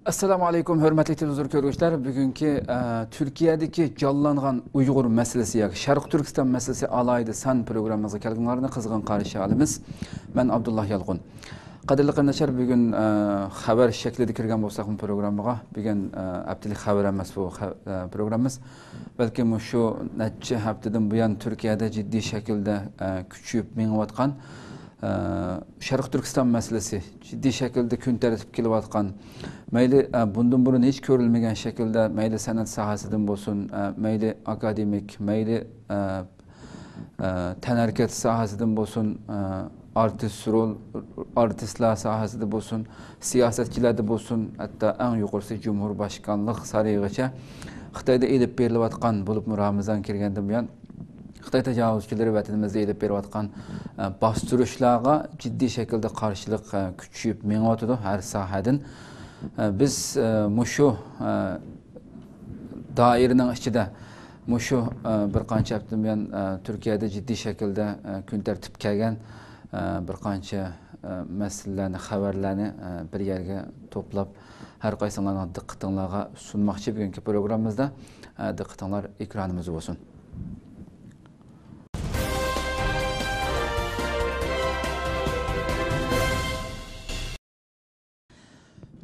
Assalamu alaykum hörmətli televizor görüşlər. Bugünkü Türkiyədəki canlanan Uyğur məsələsi, Şərq Türkistan məsələsi alaydı san proqramımıza gəlginlərini qızğın qarşı alımız. Mən Abdullah Yalğun. Qadirli qardaşlar, bugün xəbər şəklində kirgan bolsaq bu proqramığa. Bugün abdilik xəbər emas bu proqramımız. Bəlkə şu neçə həftədən bu yan Türkiyədə ciddi şəkildə küçüyüb miniyotqan Şərq Türkistan məsələsi ciddi şəkildə gün tərtib kilib atqan, məyli bundan burun heç görülməyən şəkildə məyli sənət sahəsindən bolsun, məyli akademik, məyli tənərkət sahəsindən bolsun, artistlər sahəsində bolsun, siyasətçilərdə bolsun, hətta ən yuqarısı Cumhurbaşqanlıq sarayıgacha Xitayda edib berilib atqan bulub Ramazan kirgəndə bu yan Xitay təcavüzçüləri vətənimizdə edib berib atqan bastırışlarga ciddi şəkildə qarşılıq küçüyüb miniyotdu hər sahədən. Biz muşu dairənin içində muşu bir qancha həftədən bu yan Türkiyədə ciddi şəkildə gün tərtib gələn bir qancha məsələlərini, xəbərlərini bir yerə toplab hər qaysanlarına diqqətinizə sunmaqçı bugünkü proqramımızda diqqətinizlər ekranımız olsun.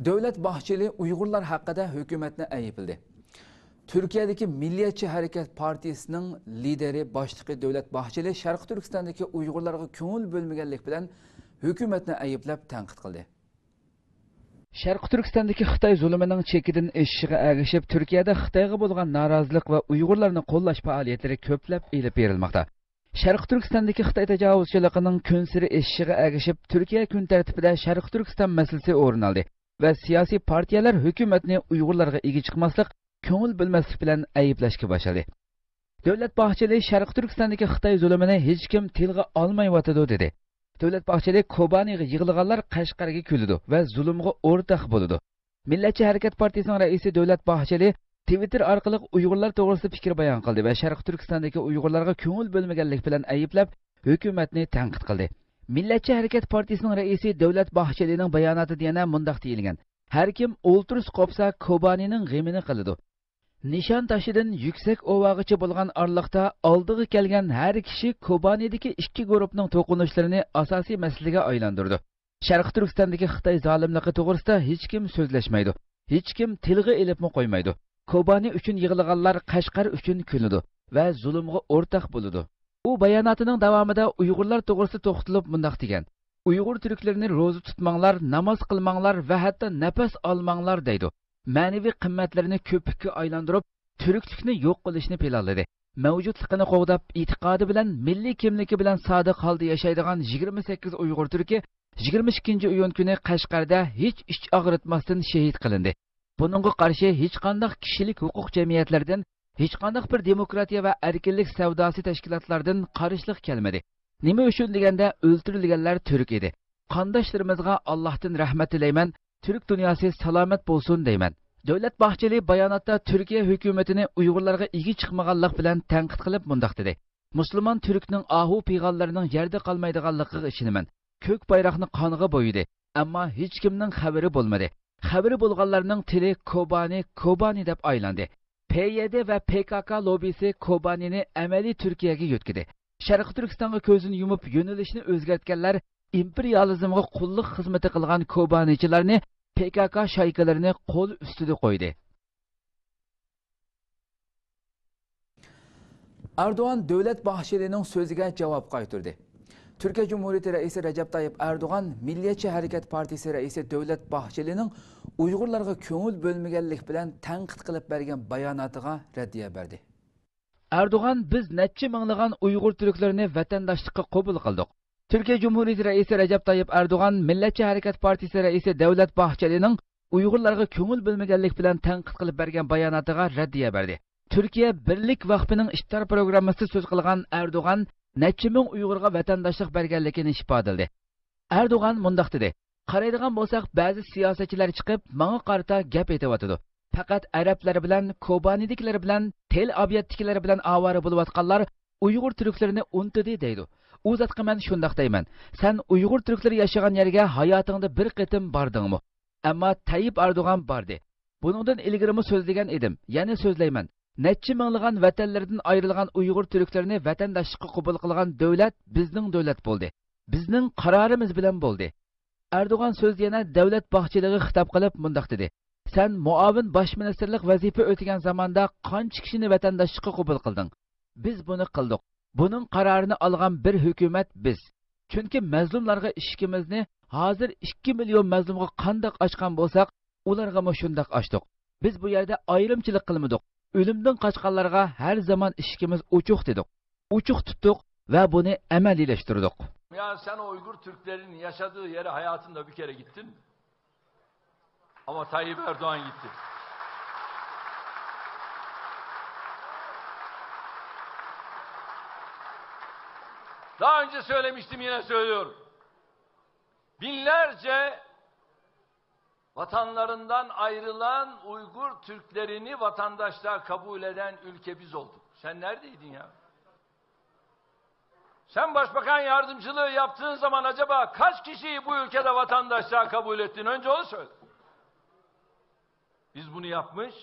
Devlet Bahçeli Uygurlar hakkında hükümetine ayıpıldı. Türkiye'deki Milliyetçi Hareket Partisi'nin lideri başlığı Devlet Bahçeli, Şarkı Türkistan'daki Uygurlarga köngül bölmegenlik bilen hükümetine ayıplap tenkit kıldı. Şarkı Türkistan'daki Xitay zulmünün çekidin eşiğe erişip Türkiye'de Xitayga bolgan narazılık ve Uygurlarını kollaş faaliyetleri köplep ilip verilmekte. Şarkı Türkistan'daki Xitay tecavüzçülüğünün künsiri eşiğe erişip Türkiye gün tertibide Şarkı Türkistan meselesi orun aldı. Ve siyasi partiyalar hükümetini Uygurlarga igi çıkmaslık, köngül bölmeslik bilen ayıplaşkı başladı. Devlet Bahçeli, Şarkı Türkistan'daki Xitay zulmünü hiç kim tilga almayıvatıdı dedi. Devlet Bahçeli, Kobani'ga yığılganlar Qashqarga küldü ve zulümge ortak boludu. Milliyetçi Hareket Partisi'nin reisi Devlet Bahçeli, Twitter arkalık Uygurlar doğrusu fikir bayan kıldı ve Şarkı Türkistan'daki Uygurlarga köngül bölmegenlik bilen ayıplap, hükümetini tenkit kıldı. Milliyetçi Hareket Partisi'nin reisi Devlet Bahçeli'nin bayanatı diyene mundaq deyilgen. Her kim olturus kopsa Kobani'nin g'imini qiladi. Nişan taşıdın yüksek ovağıcı bulgan arlıqta aldığı kelgen her kişi Kobani'deki iki grupның toqunuşlarını asasi meselege aylandırdı. Şarkı Türkistan'daki Xitay zalimliği toğrusida hiç kim sözleşmeydi. Hiç kim tilgi elipmi koymaydı. Kobani üçün yığılganlar Qashqar üçün külüdü ve zulümge ortak buludu. Bu bayanatının devamında Uygurlar toğrusu toxtulup mundaq degen. Uygur Türklerini rozu tutmanglar, namaz qılmanglar ve hatta nefes almanglar deydi. Manevi qimmatlarini köpükke aylandırıp, Türklükni yok qilishni planladı. Mevcutluğunu qoğdap, itiqadı bilen, milli kimligi bilen sadiq halda yaşaydigan 28 Uygur Türkü 22. iyun günü Qashqarda hiç iç ağrıtmasdan şehit qilindi. Bununla karşı hiç qandaq kişilik hukuk cemiyetlerden hiç qandaq bir demokratiya ve erkinlik savdası teşkilatlardan qarışlıq kelmedi. Nima üçün degende öldürülgenler Türk idi. Qandaşlarımızga Allah'tan rahmet dileymen, Türk dünyası salamet bolsun deymen. Devlet Bahçeli bayanatda Türkiye hükümetini Uygurlarga igi çıkmaganlık bilen tenkit kılıp mundaq dedi. Müslüman Türk'nün ahu peyğamberlerinin yerde kalmaydiganlığı işinimen. Kök bayraqni qanıga boyudu. Ama hiç kimnin haberi bolmadı. Haberi bolganlarının tili Kobani dep aylandı. PYD ve PKK lobisi Kobani'ni emeli Türkiye'ye yetkidi. Şarkı Türkistan'a közünü yumup yönelişini özgertkenler imperializmga qulluq xizmeti qilgan Kobanichilarni PKK shaykalarini qo'l ustida qo'ydi. Erdoğan Devlet Bahçeli'nin sözüge cevap qaytırdı. Türkiye Cumhuriyeti Reisi Recep Tayyip Erdoğan, Milliyetçi Hareket Partisi Reisi Devlet Bahçeli'nin Uygurlarga köngül bölmegenlik bilen tenkit qilib bergen bayanatıga reddiye berdi. Erdoğan, biz neçe minglagan Uygur Türklerini vatandaşlıkka qabul qildik. Türkiye Cumhuriyeti Reisi Recep Tayyip Erdoğan, Milliyetçi Hareket Partisi Reisi Devlet Bahçeli'nin Uygurlarga köngül bölmegenlik bilen tenkit qilib bergen bayanatıga reddiye berdi. Türkiye Birlik Vakfı'nın iftar programması söz qilgan Erdoğan, neçe ming Uygurga vatandaşlık bergenligini ifadaladi. Erdoğan mundaq dedi. Qaraydigan bolsak, ba'zi siyosatchilar chiqib, manga qarata gap aytyapti. Faqat Arablar bilan, Kobanidikilar bilan, Tel Abyaddikilar bilan avara bo'layotganlar Uygur Türklerini untidi deydi. U zatqa men shundaq deyman. Sen Uygur Türkleri yaşagan yerga hayotingda bir qitim bordingmi? Ammo Tayyip Erdo'g'an bordi. Buningdan ilgirimi so'zlagan edim. Yana so'zlayman. Necha minglagan vatanlardan ayrilgan Uyg'ur turklarini vatandoshlikqa qabul qilgan davlat bizning davlat bo'ldi. Bizning qarorimiz bilan bo'ldi. Erdo'g'an so'z yana davlat baxchiligi xitob qilib mundaq dedi. Sen muavin bosh ministerlik vazifa o'tagan zamonda qancha kishini vatandoshlikqa qabul qilding? Biz buni qildik. Buning qarorini olgan bir hukumat biz. Chunki mazlumlarga ishkimizni hozir 2 million mazlumga qandoq ochgan bo'lsak, ularga ham shundoq ochdik. Biz bu yerda ayrimchilik qilmadik. O'limdan qochganlarga har zaman ishkimiz uchuq dedik. Uchuq tutdik ve bunu amaliyleştirdik. Ya sen o Uygur Türklerin yaşadığı yere hayatında bir kere gittin. Ama Tayyip Erdoğan gitti. Daha önce söylemiştim, yine söylüyorum. Binlerce vatanlarından ayrılan Uygur Türklerini vatandaşlar kabul eden ülke biz olduk. Sen neredeydin ya? Sen başbakan yardımcılığı yaptığın zaman acaba kaç kişiyi bu ülkede vatandaşlığa kabul ettin? Önce onu söyle. Biz bunu yapmış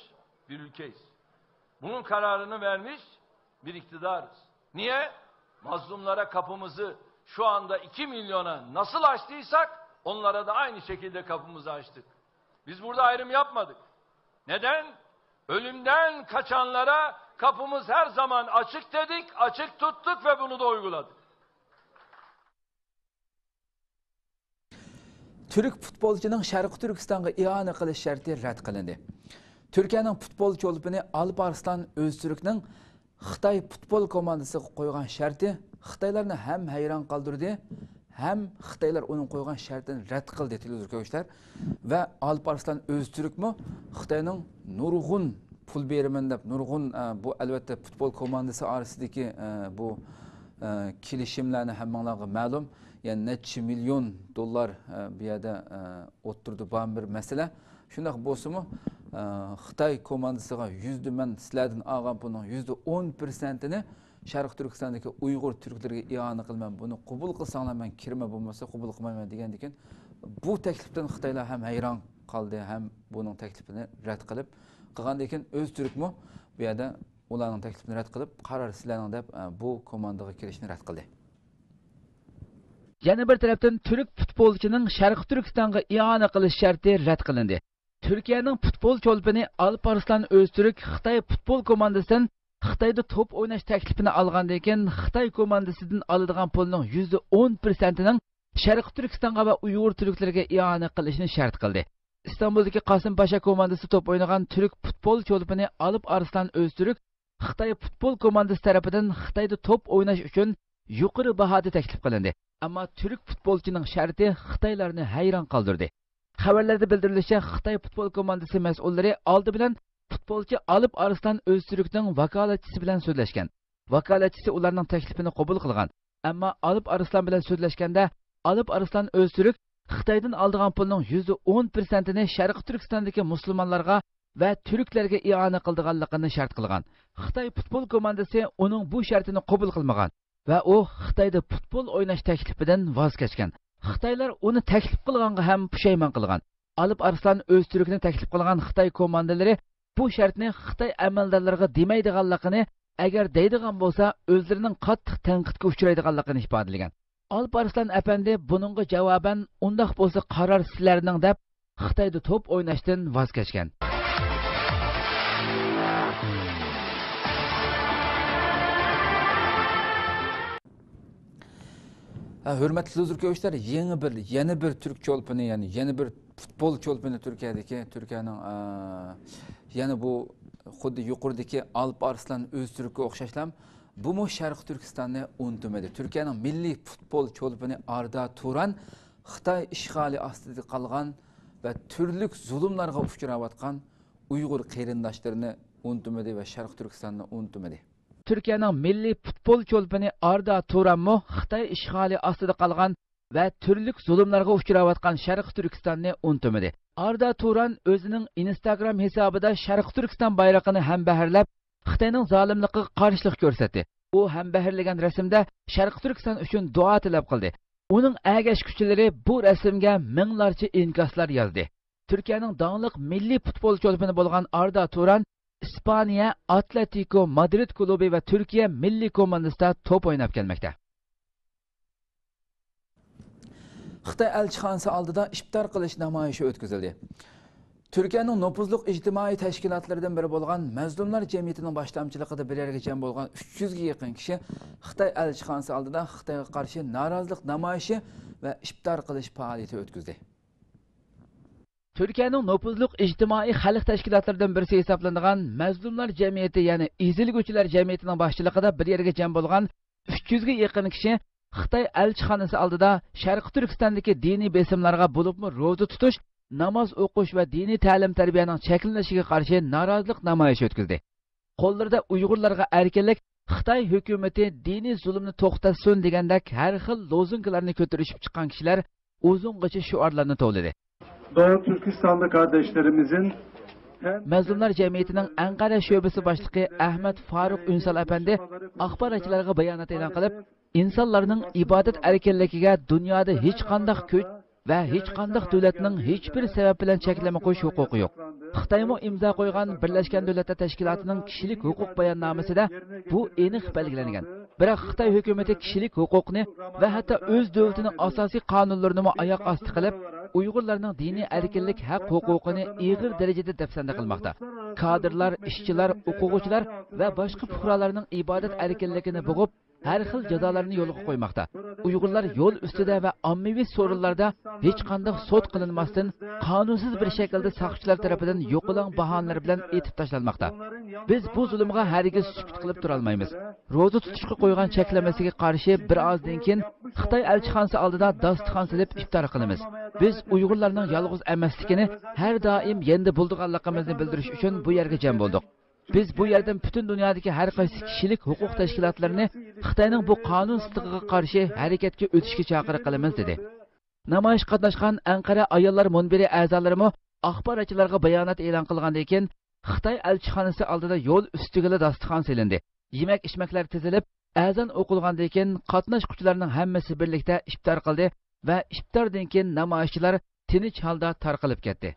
bir ülkeyiz. Bunun kararını vermiş bir iktidarız. Niye? Mazlumlara kapımızı şu anda 2 milyona nasıl açtıysak onlara da aynı şekilde kapımızı açtık. Biz burada ayrım yapmadık. Neden? Ölümden kaçanlara kapımız her zaman açık dedik, açık tuttuk ve bunu da uyguladık. Türk futbolchining Sharq Turkistonga i'ona qilish sharti rad qilindi. Turkiyaning futbol cho'lpini Alparslan O'zturkning Xitoy futbol komandasiga qo'ygan sharti Xitoylarni ham hayron qoldirdi, ham Xitoylar uning qo'ygan shartini rad qildi televizor va Alparslan O'zturkmi Xitoyning nurg'un pul beraman deb nurg'un bu albatta futbol komandasi orasidagi bu kelishimlarni hammanglarga ma'lum. Yani neçe milyon dolar bir yerde oturdu bu bir mesele. Şundak bolsa-mı Xitoy komandasiga men sizlardan olgan pulning %10%ni Sharq Turkistondagi Uyg'ur turklarga i'ona qilman. Buni qabul qilsanglar men kirma, bo'lmasa qabul qilmayman degan ekan. Bu taklifdan Xitoylar ham hayron qoldi, ham buning taklifini rad qilib qilgandan keyin O'zturkmi bu yerda ularning taklifini rad qilib qaror sizlarning deb bu komandaga kirishni rad qildi. Yana bir tarafdan Türk futbolchining Sharq Turkistonga i'ona qilish sharti rad qilindi. Turkiyaning futbol cho'lpini Alparslan O'zturk Xitoy futbol komandasidan Xitoyda top o'ynash taklifini olgandan keyin Xitoy komandasidan oladigan pulning %10%ning Sharq Turkistonga va Uyg'ur turklarga i'ona qilishni shart qildi. İstanbuldagi Qosim Pasha komandasi top o'ynagan Türk futbol cho'lpini Alparslan O'zturk Xitoy futbol komandasi tarafidan Xitoyda top o'ynash uchun yuqori bahoda taklif qilindi. Ammo Türk futbolchining sharti Xitoylarni hayron qoldirdi. Xabarlarda bildirilishicha, Xitoy futbol komandasi mas'ullari oldi bilan futbolchi Alp Arslan O'zturkning vakolatchisi bilan so'zlashgan. Vakolatchisi ularning taklifini qabul qilgan. Ammo Alp Arslan bilan so'zlashganda Alp Arslan O'zturk Xitoydan oldigan pulning %10%ni Sharq Turkistondagi musulmonlarga va turklarga i'ona qildiganligini shart qilgan. Xitoy futbol komandasi uning bu shartini qabul qilmagan va u Xitoyda futbol o'ynash taklifidan voz kechgan. Xitoylar uni taklif qilganga ham pushaymon qilgan. Alp Arslan O'zturkni taklif qilgan Xitoy komandalari bu shartni Xitoy amaldorlariga demaydiganligini, agar deydigan bo'lsa, o'zlarining qattiq tanqidga uchraydiganligini ifodalagan. Alp Arslan apandi buningga javoban undaq bo'lsa qaror sizlarning deb Xitoyda top o'ynashdan voz kechgan. Hürmetli izləyicilər, yeni bir Türk çolpini, yani yeni bir futbol çolpini Türkiye'deki, Türkiye'nin yani bu xuddi yuqoridagi Alp Arslan O'zturkka o'xshashlam, bu mu Sharq Turkistonni unutmadi. Türkiye'nin milliy futbol çolpini Arda Turan Xitoy ishg'oli ostida qolgan va turli zulmlarga uchrayotgan Uyg'ur qarindoshlarini unutmadi va Sharq Turkistonni unutmadi. Türkiye'nin milliy futbol çolpini Arda Turan'mı Xitoy ishg'oli ostida qolgan va turli zulmlarga uchrayotgan Sharq Turkistonni unutmadi. Arda Turan o'zining Instagram hisobida Sharq Turkiston bayrog'ini ham baharlab, Xitoyning zolimligiga qarshilik ko'rsatdi. U ham baharlagan rasmda Sharq Turkiston uchun duo tilab qildi. Uning agash kuchilari bu rasmga minglarcha inkoslar yozdi. Türkiye'nin dağınık milli futbol çolpini bolgan Arda Turan, İspanya Atletico Madrid klubu ve Türkiye milli komandasida top oynab kelmekte. Xitay elçixonasi oldida iftar qilish namoyishi o'tkazildi. Türkiye'nin nopuzluq ijtimoiy tashkilotlaridan biri bo'lgan Mazlumlar jamiyatining boshlamchiligida bir yerga jam bo'lgan 300 ga yaqin kishi Xitoy elchixonasi oldida Xitoyga qarshi norozilik namoyishi va iftar qilish faoliyati o'tkazdi. Türkiye'nin nopuzluq ijtimoiy xalq tashkilotlaridan birisi hisoblanadigan Mazlumlar jamiyati, ya'ni Ezilguvchilar jamiyatining boshchiligida bir yerga jam bo'lgan 300 ga yaqin kishi Xitoy elchixonasi oldida Sharq Turkistondagi diniy besimlarga bo'libmi ro'za tutish, namoz o'qish va diniy ta'lim-tarbiyaning cheklanishiga qarshi norozilik namoyishi o'tkazdi. Qo'llarida Uyg'urlarga erkinlik, Xitoy hukumati diniy zulmni to'xtatsin degandek har xil lozunkalarni ko'tarishib chiqqan kishilar uzungacha shuarlarni to'ladi. Doğu Türkistan'da kardeşlerimizin Mazlumlar jamiyatining Ankara sho'basi boshlig'i Ahmad Faruq Unsal apandi axborotchilarga bayonot e'lon qilib, insonlarning ibodat erkinligiga dunyoda hech qanday kuch va hech qanday davlatning hech bir sabab bilan cheklama qo'yish huquqi yo'q. Xitoymo imzo qo'ygan Birlashgan Davlatlar Tashkilotining kishilik huquq bayonnomasida bu aniq belgilangan. Biroq Xitoy hukumati kishilik huquqni va hatto o'z davlatining asosiy qonunlarini oyoq osti qilib, Uyg'urlarning diniy erkinlik haq huquqini ig'ir darajada dafsanda qilmoqda. Kadrlar, ishchilar, o'quvchilar va boshqa fuqarolarning ibodat erkinligini bo'g'ib, har xil jazolarni yo'lga qo'ymoqda. Uyg'urlar yo'l ustida va ommaviy so'rinlarda hech qanday sud qilinmasdan qonunsiz bir shaklda soqchilar tomonidan yo'qolan bahonalar bilan etib tashlanmoqda. Biz bu zulmga hargiz sukut qilib tura olmaymiz. Ro'za tutishga qo'ygan cheklamasiga qarshi bir ozdan keyin Xitoy elchixonasi oldida dasturxon silib iftor qilamiz. Biz Uyg'urlarning yolg'iz emasligini har doim yendi bo'ldiganligimizni bildirish uchun bu yerga jam bo'ldik. Biz bu yerdan butun dunyodagi har qaysi kishilik huquq tashkilotlarini Xitoyning bu qonun sidiqiga qarshi harakatga o'tishga chaqiriq qilamiz dedi. Namoyish qatnashgan Ankara ayollar munbiri a'zolarimi axborotchilarga bayonot e'lon qilgandan keyin Xitoy elchixonasi oldida yo'l ustiga dasturxon silindi. Yemak-ichmaklar tizilib, azon o'qilgandan keyin qatnashuvchilarning hammasi birlikda iftor qildi va iftordan keyin namoyishchilar tinch holda tarqalib ketdi.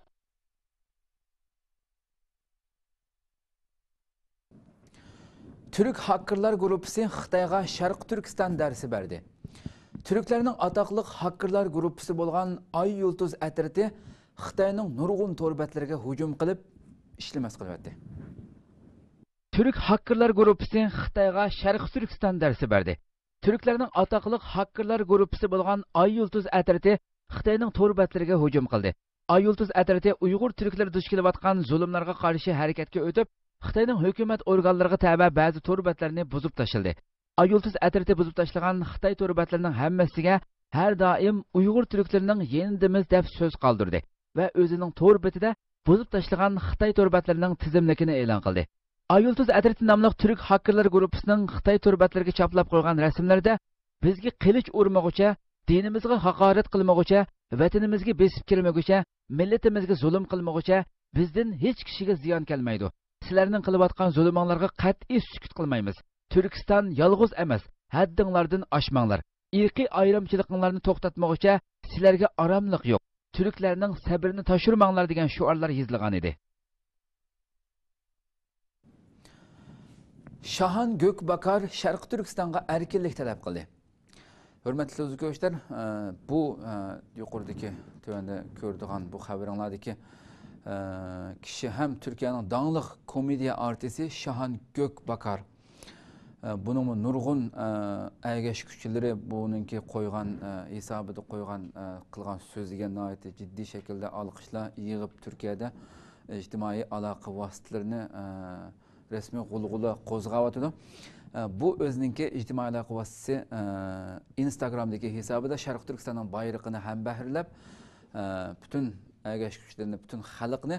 Türk hakkerlar gruppasi Xitoyga Sharq Turkiston darsi berdi. Türklarning atoqli hakkerlar gruppasi bo'lgan Ay Yulduz atriti Xitoyning nurg'un torbatlariga hujum qilib, ishlamas qilyapti. Türk hakkerlar gruppasi Xitoyga Sharq Turkiston darsi berdi. Türklarning atoqli hakkerlar gruppasi bo'lgan Ay Yulduz atriti Xitoyning torbatlariga hujum qildi. Ay Yulduz atriti Uyg'ur turklar duch kelayotgan zulmlarga qarshi harakatga o'tib, Xitoyning hukumat organlariga tabe ba'zi torbatlarni buzib tashildi. Ay Yulduz atriti buzib tashlagan Xitoy torbatlarining hammasiga har doim Uyg'ur turklarining yenidimiz deb so'z qoldirdi va o'zining torbatida buzib tashlagan Xitoy torbatlarining tizimligini e'lon qildi. Ay Yulduz atriti nomli Türk hakkerlar gruppasining Xitoy torbatlariga chaplab qo'ygan rasmlarda bizga qilich urmoqcha, dinimizga haqorat qilmoqcha, vatanimizga besib kirmoqcha, millatimizga zulm qilmoqcha, bizdan hech kishiga ziyon kelmaydi. Sizlarning qilayotgan zulmlarga qat'iy sukut qilmaymiz. Turkiston yolg'iz emas, haddinglardan oshmanglar. Irqiy ayrimchiliklarni to'xtatmoqcha sizlarga oromlik yo'q. Turklarning sabrini tashirmanglar degan shuarlar yozilgan edi. Shahan Gökbakar Sharq Turkistonga erkinlik talab qildi. Hurmatli o'zbeklar, bu yuqoridagi tövanda ko'rdigan bu xabaringlardagi kişi hem Türkiye'nin dağınıq komediya artisti Shahan Gökbakar. Bunun nurgun əgəş küçüləri bununki qoyğan hesabıda qoyğan qılğan sözüge naiti ciddi şekilde alqışla yığıb Türkiye'de ictimai alaqı vasitələrini resmi qulğula qozğavatıdı. Bu özününki ictimai alaqı vasitəsi Instagram'daki hesabıda Sharq Turkiston'un bayrağını hem bəhirləb bütün əgəş güçlərini, bütün xalqını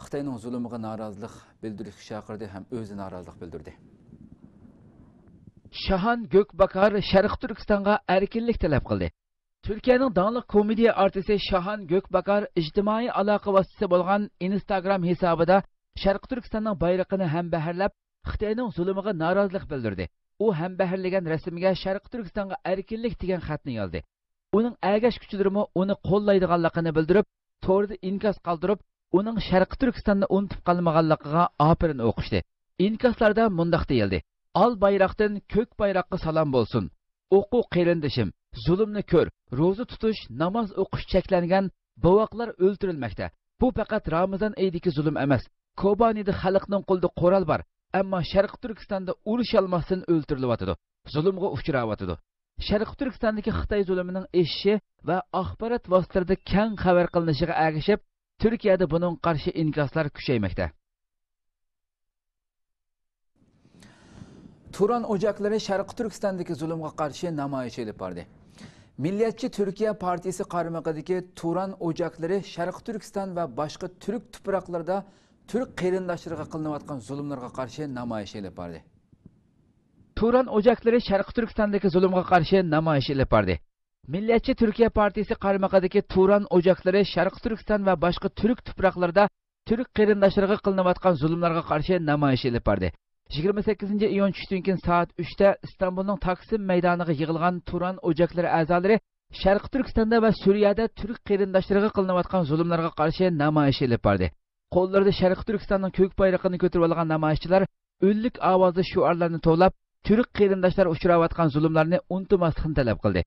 Xitoyning zulmiga norozilik bildirishga chaqirdi ham o'zi norozilik bildirdi. Shahan Gökbakar Sharq Turkistonga erkinlik talab qildi. Turkiyaning dangli komediya artisti Shahan Gökbakar ijtimoiy aloqa vositasi bo'lgan Instagram hisobida Sharq Turkistonning bayrog'ini ham baharlab, Xitoyning zulmiga norozilik bildirdi. U ham baharlagan rasmiga Sharq Turkistonga erkinlik degan xatni yozdi. Uning әгәш kuchlarimi uni qo'llaydiganligini bildirib, to'g'rida inkos qoldirib, uning Sharqi Turkistonni unutib qolmaganligiga opirin o'qishdi. İnkaslarda mundaq deyildi. Al bayroqdan ko'k bayroqqa salom bo'lsin. O'qu qerindishim, zulmni ko'r, ro'za tutish, namoz o'qish cheklangan bovoqlar o'ldirilmoqda. Bu faqat Ramazon oyidagi zulm emas. Kobanida xalqning qo'lida qo'ral bor, ammo Sharqi Turkistonda urush olmasdan o'ldirilyotir. Zulmga uchrayotidi. Sharqi Turkistondagi Xitoy zulmining eshishi va axborot vositalarida keng xabar qilinishiga ergashib, Turkiyada buning qarshi inkoslar kuchaymoqda. Turan Ocakları Sharqi Turkistondagi zulmga qarshi namoyish olib bordi. Milliyetçi Türkiye Partisi qarmog'idagi Turan Ocakları Sharqi Turkiston va boshqa turk tuproqlarida Türk qarindoshlariga qilinayotgan zulmlarga qarshi namoyish olib bordi. Turan Ocakları Sharqi Turkistondagi zulmga qarshi namoyish olib bordi. Milliyetçi Türkiye Partisi qarmog'idagi Turan Ocakları Sharqi Turkiston va boshqa turk tuproqlarida Türk qarindoshlariga qilinayotgan zulmlarga qarshi namoyish olib bordi. 28 iyun tushdan keyin soat 3 da İstanbulning Taksim maydoniga yig'ilgan Turan Ocakları a'zolari Sharqi Turkistonda va Suriyada turk qarindoshlariga qilinayotgan zulmlarga qarshi namoyish olib bordi. Qo'llarida Sharqi Turkistonning ko'k bayrog'ini ko'tarib olgan namoyishchilar o'nlik ovozli shuarlarni to'plab turk qarindoshlar uchrayotgan zulmlarni unutmaslikni talab qildi.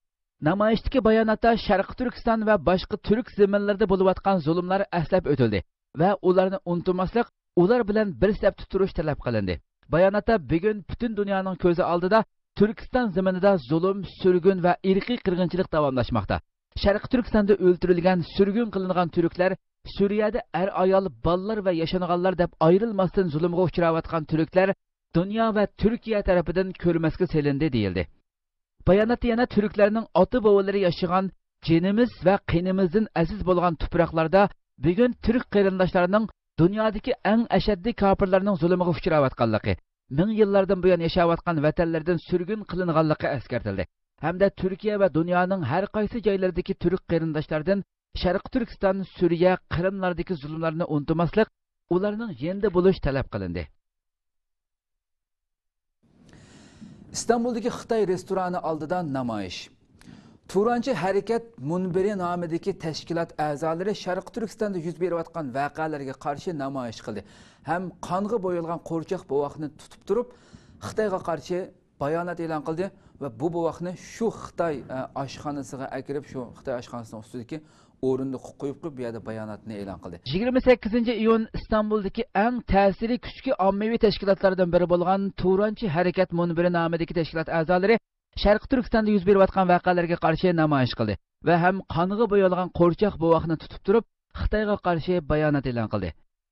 Namoyishdagi bayonotda Sharqi Turkiston va boshqa turk zaminlarida bo'layotgan zulmlar aslab o'tildi va ularni unutmaslik, ular bilan bir safda turish talab qilindi. Bayonotda bugun butun dunyoning ko'zi oldida Turkiston zaminida zulm, surgun va irqiy qirg'inchilik davomlashmoqda. Sharqi Turkistonda o'ldirilgan, surgun qilingan turklar Suriyada ayol, bolalar va yashanganlar deb ayrilmasdan zulmga uchrayotgan turklar dunyo va Turkiya tarafidan ko'rmasga selindi deyildi. Bayonotda yana turklarning ota-bobolari yashagan jinimiz va qinimizdan aziz bo'lgan tuproqlarda bugun turk qarindoshlarining dunyodagi eng ashaddiy kofirlarning zulmiga uchrayotganligi, ming yillardan buyon yashayotgan vatanlardan surgun qilinganligi eskartildi. Hamda Turkiya va dunyoning har qaysi joylaridagi turk qarindoshlardan Sharqi Turkiston, Suriya, Qrimlardagi zulmlarni unutmaslik, ularning yenda bo'lish talab qilindi. İstanbul'daki Xitoy restorani oldida namoyish. Turanchi harakat munbiri nomidagi tashkilot a'zolari Sharqi Turkistonda yuz berayotgan voqealarga qarshi namoyish qildi. Ham qonga bo'yalgan qo'rchoq bovoqni tutib turib, Xitoyga qarshi bayonot e'lon qildi va bu bovoqni shu Xitoy oshxonasiga akirib, shu Xitoy oshxonasining ustidagi o'rinda qo'yib bu yerda bayonotni e'lon qildi. 28 iyun İstanbul'daki eng ta'sirli kuchli ommaviy tashkilotlardan biri bo'lgan Turanchi harakat munbiri nomidagi tashkilot a'zolari Sharqi Turkistonda yuz berayotgan voqealarga qarshi namoyish qildi va ham qonga bo'yalgan qo'rchoq bovoqni tutib turib, Xitoyga qarshi bayonot e'lon qildi.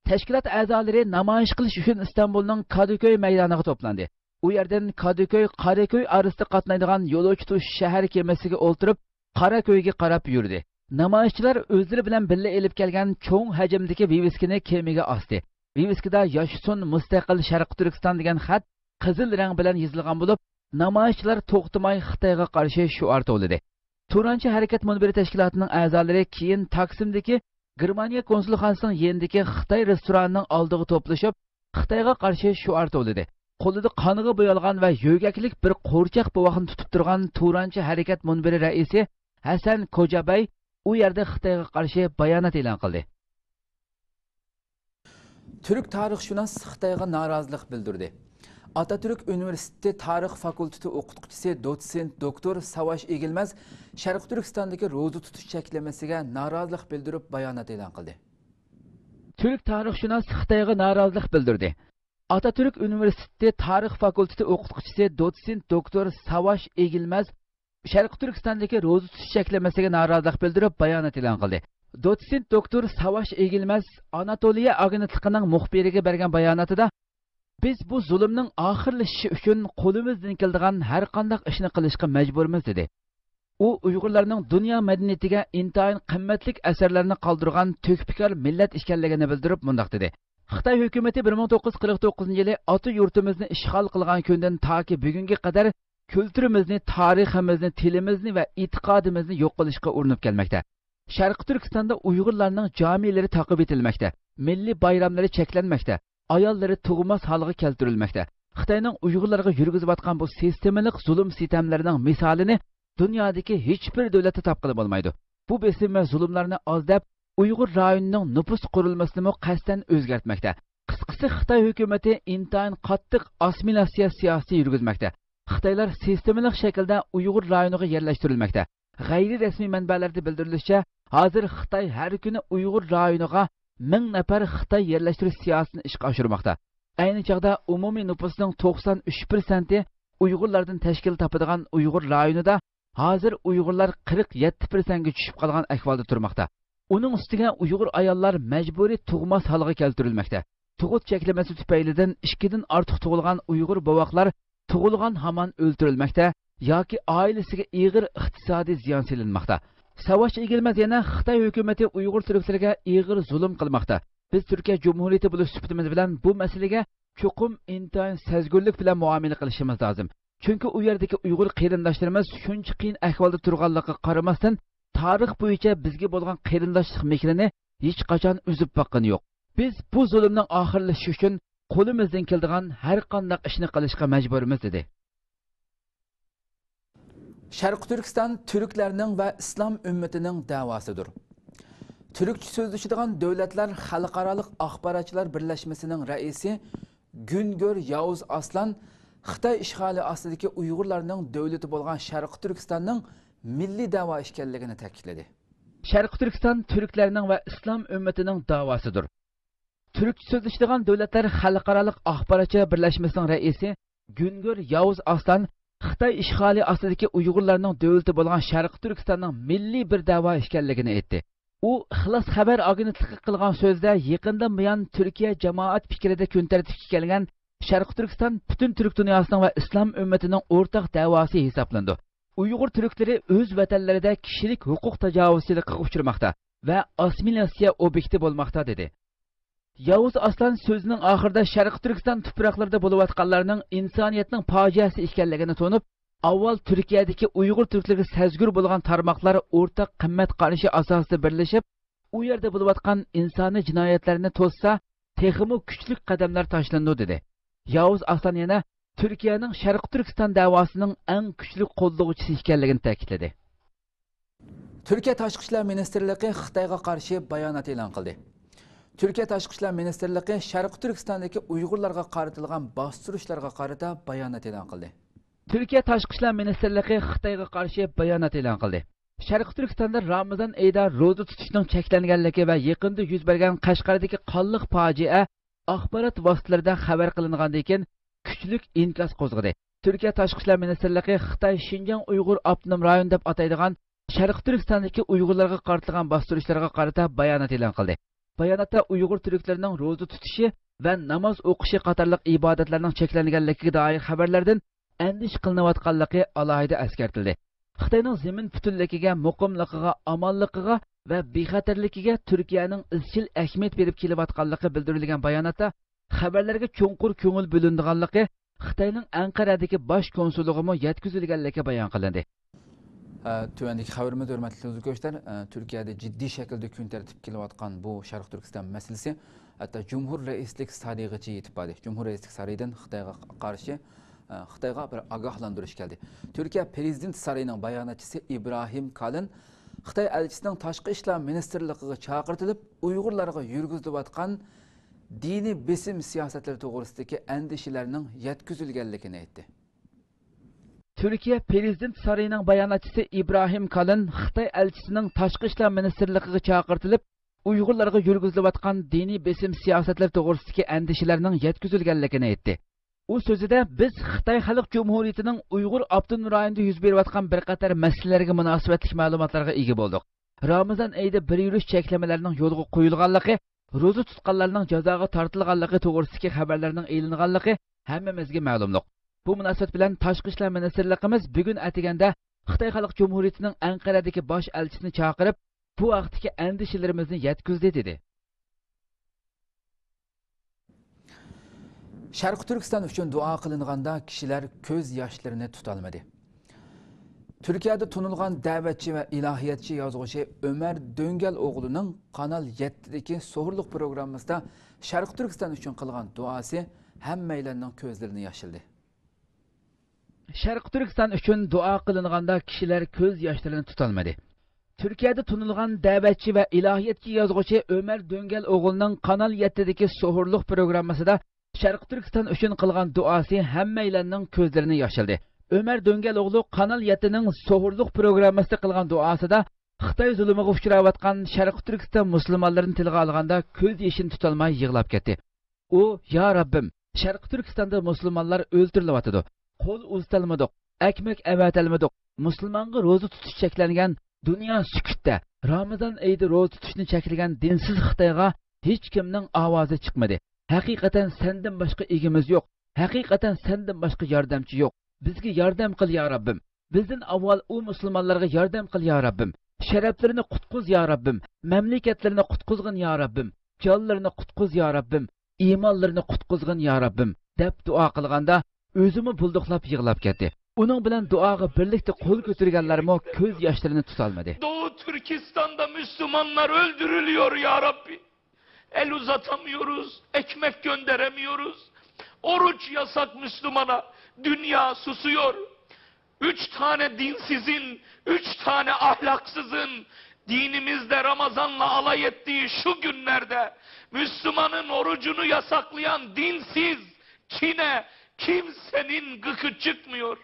Tashkilot a'zolari namoyish qilish uchun İstanbulning Kadıköy maydoniga to'plandi. U yerdan Kadıköy, Qaraköy orasida qatnaydigan yo'lovchi tush shahar kemasiga o'ltirib, Qaraköyga qarab yurdi. Namoyishchilar o'zlari bilan birga elib kelgan cho'ng hajmdagi viviskani kemiga osdi. Viviskada Yoshsun mustaqil Sharqi Turkiston degan xat qizil rang bilan yozilgan bo'lib, namoyishchilar to'xtamay Xitoyga qarshi shuar to'ladi. Turanchi harakat munbiri tashkilotining a'zolari keyin Taksimdagi Germaniya konsulxonasining yendagi Xitoy restoranining oldiga to'plashib, Xitoyga qarshi shuar to'ladi. Qo'lida qoniga bo'yalgan va yo'gaklik bir qo'rchoq bovoqni tutib turgan Turanchi harakat munbiri raisi Hasan Kojabay u yerda Xitoyga qarshi bayonot e'lon qildi. Türk tarixshunos Xitoyga norozilik bildirdi. Atatürk Üniversitesi Tarix Fakültesi o'qituvchisi dotsent doktor Savaş Egilmez Sharqi Turkistondagi ro'za tutish cheklamasiga norozilik bildirib bayonot e'lon qildi. Türk tarixshunos Xitoyga norozilik bildirdi. Atatürk Üniversitesi Tarix Fakültesi o'qituvchisi dotsent doktor Savaş Egilmez Sharqi Turkistondagi ro'za tutish cheklamasiga norozilik bildirib bayonot e'lon qildi. Dotsent doktor Savaş Egilmez Anatoliya agentligining muxbiriga bergan bayonotida biz bu zulmning oxirlashishi uchun qo'limizdan keladigan har qanday ishni qilishga majburmiz dedi. U Uyg'urlarning dunyo madaniyatiga intayin qimmatli asarlarni qoldirgan to'kpikor millat ekanligini bildirib mundaq dedi. Xitoy hukumatı 1949-yili ota yurtimizni ishg'ol qilgan kundan toki bugunga qadar kulturimizni, tariximizni, tilimizni va e'tiqodimizni yo'q qilishga urinib kelmoqda. Sharqi Turkistonda Uyg'urlarning jamiylari taqib etilmoqda, milliy bayramlari cheklanmoqda, ayollari tug'mas holga keltirilmoqda. Xitoyning Uyg'urlarga yurgizayotgan bu sistemalik zulm sitamlarining misolini dunyodagi hech bir davlatda topqili bo'lmaydi. Bu besim va zulmlarni ozdab, Uyghur rayonining nüfus qurilmasini qasddan o'zgartmoqda. Qisqasi Xitoy hukumatı intayin qattiq assimilyatsiya siyosati yurgizmoqda. Xitoylar sistemalik shaklda Uyghur rayoniga yerlashtirilmoqda. G'ayri rasmiy manbalarda bildirilishicha, hozir Xitoy har kuni Uyghur rayoniga 1000 nafar Xitoy yerlashtirish siyosatini ishga oshirmoqda. Ayni chog'da umumiy nüfusning 93% Uyg'urlardan tashkil topadigan Uyg'ur rayonida hozir Uyg'urlar 47% ga tushib qolgan ahvolda turmoqda. Uning ustiga Uyg'ur ayollar majburiy tug'mas holga keltirilmoqda. Tug'ut cheklamasi tufaylidan 2 dan ortiq tug'ilgan Uyg'ur bovoqlar tug'ilgan hamon o'ldirilmoqda yoki oilasiga og'ir iqtisodiy ziyon selinmoqda. Savaş egilmez yana Xitoy hukumatı Uyg'ur turklariga og'ir zulm qilmoqda. Biz Turkiya Cumhuriyeti bo'lish sifatimiz bilan bu masalaga cho'qim intayin sezgurlik bilan muomala qilishimiz lozim. Chunki u yerdagi Uyg'ur qarindoshlarimiz shuncha qiyin ahvolda turganligiga qaramasdan tarix bo'yicha bizga bo'lgan qarindoshlik mehrini hech qachon uzib boqqani yo'q. Biz bu zulmning oxirlashishi uchun qo'limizdan keladigan har qanday ishni qilishga majburmiz dedi. Sharq Turkiston Türklarning va islom ummatining da'vosidir. Türkçe so'zlashadigan davlatlar xalqaro axborotchilar birlashmasining raisi Güngör Yavuz Aslan Xitoy ishg'oli ostidagi Uyg'urlarning davlati bo'lgan Sharq Turkistonning milliy da'vo ekanligini ta'kidladi. Sharq Turkiston Türklarning va islom ummatining da'vosidir. Türkçe so'zlashadigan davlatlar xalqaro axborotchilar birlashmasining raisi Güngör Yavuz Aslan Xitoy ishg'oli ostidagi Uyg'urlarning davlati bo'lgan Sharq Turkistonning milliy bir da'vo ekanligini aytdi. U Ixlos xabar agentligi qilgan so'zda yaqindan buyon Turkiya jamoat fikrida kun tartibga kelgan Sharq Turkiston butun turk dunyosining va islom ummatining o'rtaq da'vosi hisoblandi. Uyg'ur turklari o'z vatanlarida kishilik huquq tajovuzchiligiga uchramoqda va assimilyatsiya obyekti bo'lmoqda dedi. Yavuz Aslan so'zining oxirida Sharq Turkiston tuproqlarida bo'layotganlarning insoniyatning fojiasi ekanligini to'nib, avval Turkiyadagi Uyg'ur turklariga sezgur bo'lgan tarmoqlar o'rtaq qimmat qarashi asosida birlashib, u yerda bo'layotgan insoniy jinoyatlarni to'ssa, texmi kuchli qadamlar tashlandi dedi. Yavuz Aslan yana Turkiyaning Sharq Turkiston da'vosining eng kuchli qo'llovchisi ekanligini ta'kidladi. Turkiya Tashqi ishlar ministrligi Xitoyga qarshi bayonot e'lon qildi. Türkiye Tashqi ishlar ministrligi Sharq Turkistondagi Uyg'urlarga qaratilgan bostirishlarga qarata bayonot e'lon qildi. Türkiye Tashqi ishlar ministrligi Xitoyga qarshi bayonot e'lon qildi. Sharq Turkistonda Ramazon oyida ro'za tutishning cheklanganligi va yaqinda yuz bergan Qashqardagi qonliq fojia axborot vositalarida xabar qilingandan keyin kuchli inkas qo'zg'adi. Türkiye Tashqi ishlar ministrligi Xitoy Xinjiang Uyg'ur avtonom rayon deb ataydigan Sharq Turkistondagi Uyg'urlarga qaratilgan bostirishlarga qarata bayonot e'lon qildi. Bayonotda Uyg'ur turklarining ro'za tutishi va namoz o'qishi qatorliq ibodatlarning cheklanganligiga doir xabarlardan andish qilinayotganligi alohida eskartildi. Xitoyning zamin butunligiga, muqimligiga, omonligiga va bexatarligiga Turkiyaning izchil ahamiyat berib kelayotganligi bildirilgan bayonotda xabarlarga cho'nqur ko'ngil bo'linganligi Xitoyning Anqaradagi bosh konsulligimi yetkazilganligi bayon qilindi. Tuvandagi xabarimiz hurmatli izləyicilər, Türkiyədə ciddi şəkildə gün tərtib kelayotgan bu Sharq Turkiston masalasi hatto Cumhur Reislik sarayıgacha yetib bordi. Cumhur Reislik sarayidan Xitoyga qarshi Xitoyga bir ogohlantirish keldi. Turkiya Prezident sarayining bayonotchisi İbrahim Kalin Xitoy elchisining Tashqi ishlar ministrligiga chaqirtilib, Uyg'urlarga yurgizilayotgan diniy besim siyosatlari to'g'risidagi andishalarning yetkazilganligini aytdi. Türkiye Prezident sarayının bayonotchisi İbrahim Kalin Xitoy elchisining Tashqi ishlar ministrligiga chaqirtilib, Uyg'urlarga yurgizilayotgan diniy besim siyosatlari to'g'risidagi andishalarning yetkazilganligini aytdi. U so'zida biz Xitoy Xalq Cumhuriyetining Uyg'ur avtonom rayonida yuz berayotgan bir qator masalalarga munosabatli ma'lumotlarga ega bo'ldik. Ramazon oyida bir yurish cheklamalarining yo'lga qo'yilganligi, ro'za tutganlarning jazoga tortilganligi to'g'risidagi xabarlarning e'linganligi hammamizga ma'lumdir. Bu munosabat bilan Tashqi ishlar ministrligimiz bugun atiganda Xitoy Xalq Cumhuriyetining Anqaradagi bosh elchisini chaqirib, bu vaqtdagi andishalarimizni yetkazdi dedi. Sharq Turkiston uchun duo qilinganda kishilar ko'z yoshlarini tutolmadi. Turkiyada tunilgan da'vatchi va ilohiyatchi yozuvchi Ömer Döngel o'g'lining Kanal 7dagi So'g'irliq programmasida Sharq Turkiston uchun qilgan duosi hammalarning ko'zlarini yoshildi. Sharq Turkiston uchun duo qilinganda kishilar ko'z yoshlarini tutolmadi. Türkiye'de tunulgan da'vatchi ve ilahiyatchi yozuvchi Ömer Döngel o'g'lining Kanal 7'deki sohurluq programmasida Sharq Turkiston uchun qilgan duosi hammalarning ko'zlarini yoshildi. Ömer Döngel o'g'li Kanal 7'ning sohurluq programmasida qilgan duosida Xitoy zulmiga uchrayotgan Sharq Turkiston musulmonlarini tilga olganda ko'z yeshini tutolmay yig'lab ketdi. U, "Ya Rabbim, Sharq Turkistonda musulmonlar o'ltirilyotdi. Qo'l uztalmadik, ekmek avatalmadik. Musulmonga ro'za tutish cheklangan, dunyo sukutda. Ramazon oyida ro'za tutishni cheklagan dinsiz Xitoyga hech kimning ovozi chiqmadi. Haqiqatan sendan boshqa egimiz yo'q. Haqiqatan sendan boshqa yordamchi yo'q. Bizga yordam qil ya Rabbim. Bizdan avval u musulmonlarga yordam qil ya Rabbim. Sharaflarini qutquz ya Rabbim. Mamlakatlarini qutquzgin ya Rabbim. Jonlarini qutquz ya Rabbim. Iymonlarini qutquzgin ya Rabbim" deb duo qilganda o'zimi bulduqlab yig'lab ketdi. Uning bilan duoga birlikda qo'l ko'targanlarmi ko'z yoshlarini tutolmadi. Doğu Türkistan'da Müslümanlar öldürülüyor ya Rabbi. El uzatamıyoruz, ekmek gönderemiyoruz. Oruç yasak Müslümana, dünya susuyor. 3 tane dinsizin, 3 tane ahlaksızın dinimizde Ramazan'la alay ettiği şu günlerde Müslümanın orucunu yasaklayan dinsiz Çin'e kimsenin gıkı çıkmıyor.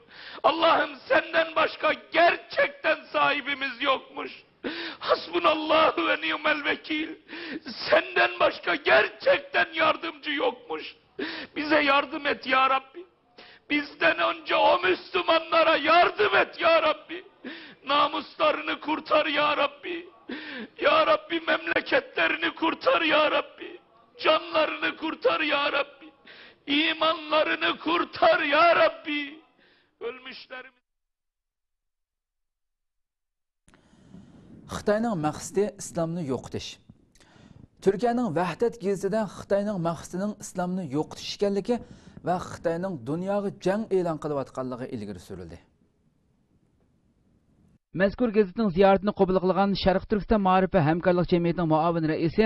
Allah'ım senden başka gerçekten sahibimiz yokmuş. Hasbunallahu ve ni'mel vekil. Senden başka gerçekten yardımcı yokmuş. Bize yardım et ya Rabbi. Bizden önce o Müslümanlara yardım et ya Rabbi. Namuslarını kurtar ya Rabbi. Ya Rabbi memleketlerini kurtar ya Rabbi. Canlarını kurtar ya Rabbi. İmanlarını kurtar ya Rabbi. Ölmüşlerimiz. Xitoyning maqsadi islomni yo'qotish. Turkiyaning Vahdat gazetida Xitoyning maqsadining islomni yo'qotish ekanligi va Xitoyning dunyoga jang e'lon qilayotganligi ilgari surildi. Mazkur gazetning ziyoratini qabul qilgan Sharq Turkiston ma'rifi hamkorlik jamiyatining muavin raisi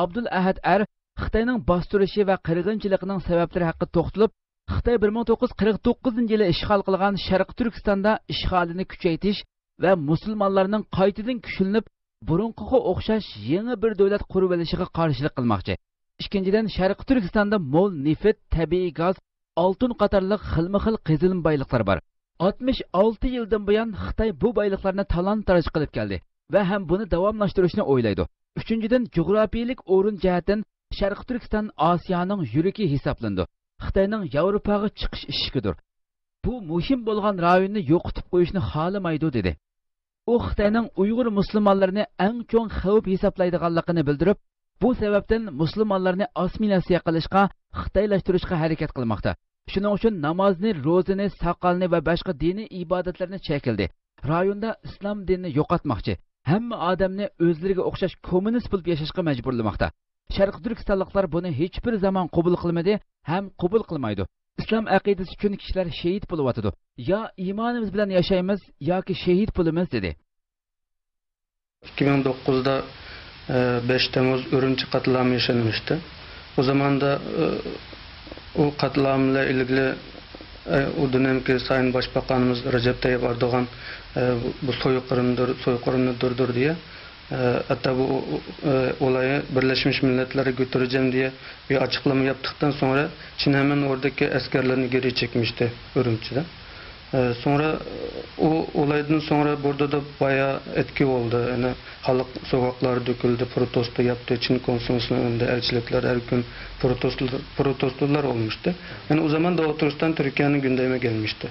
Abdul Ahad Ar Xitoyning bostirishi va qirg'inchiligining sabablari haqida to'xtalib, Xitoy 1949-yili ishg'ol qilgan Sharq Turkistonda ishg'olini kuchaytirish va musulmonlarning qaytadan kuchlanib, burunqiga o'xshash yangi bir davlat qurib olishiga qarshilik qilmoqchi. Ikkinchidan, Sharq Turkistonda mo'l neft, tabiiy gaz, oltin qatorliq xilma-xil qizilma boyliqlar bor. 66 yildan buyon Xitoy bu boyliqlarni talon-taroj qilib keldi va ham buni davomlashtirishni o'ylaydi. Uchinchidan, jo'grafiyalik o'rin jihatdan Sharq Turkiston Osiyoning yuragi hisoblandi. Xitoyning Yevropaga chiqish ishikidir. Bu muhim bo'lgan rayonni yo'qotib qo'yishni xohlamaydi dedi. U Xitoyning Uyg'ur musulmonlarini eng cho'ng xavf hisoblaydiganligini bildirib, bu sababdan musulmonlarni assimilyatsiya qilishga, xitoylashtirishga harakat qilmoqda. Shuning uchun namozni, ro'zani, saqalni va boshqa diniy ibodatlarni chekildi. Rayonda islom dinini yo'qotmoqchi. Hamma odamni o'zlariga o'xshash kommunist bo'lib yashashga majburlamoqda. Sharq Turkistonliklar buni hech bir zaman qabul qilmadi, ham qabul qilmaydi. İslam aqidasi uchun kishilar shahid bo'lyotdi. Ya iymonimiz bilan yashaymiz yoki shahid bo'lamiz dedi. 2009'da 5 Temmuz Ürümçi katliamı yaşanmıştı. O zaman da o katliamla ilgili o dönemki Sayın Başbakanımız Recep Tayyip Erdoğan bu soykırımını durdur diye hatta bu olayı Birleşmiş Milletler'e götüreceğim diye bir açıklama yaptıktan sonra Çin hemen oradaki askerlerini geri çekmişti Ürümçi'de. Sonra o olaydan sonra burada da bayağı etki oldu. Yani halk sokaklara döküldü, protesto yaptı. Çin konsolosluğunun önünde elçilikler her gün protestolar olmuştu. Yani o zaman da oturuştan Türkiye'nin gündeme gelmişti.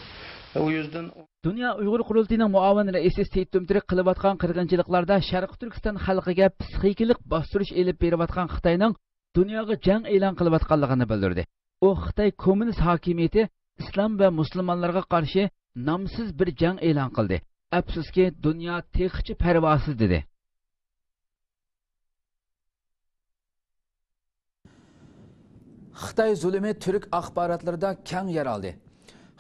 O yüzden Dünya Uyghur Qurultayının muavin raisi Seyit Dumtiri qilayotgan qirg'inchiliklarda Sharq Turkiston xalqiga psixikalik bostirish elib berayotgan Xitoyning dunyoga jang e'lon qilayotganligini bildirdi. U Xitoy kommunist hokimiyati islom va musulmonlarga qarshi nomsiz bir jang e'lon qildi. Afsuski, dunyo texchi parvosiz dedi. Xitoy zulmi Türk axborotlarida keng yer oldi.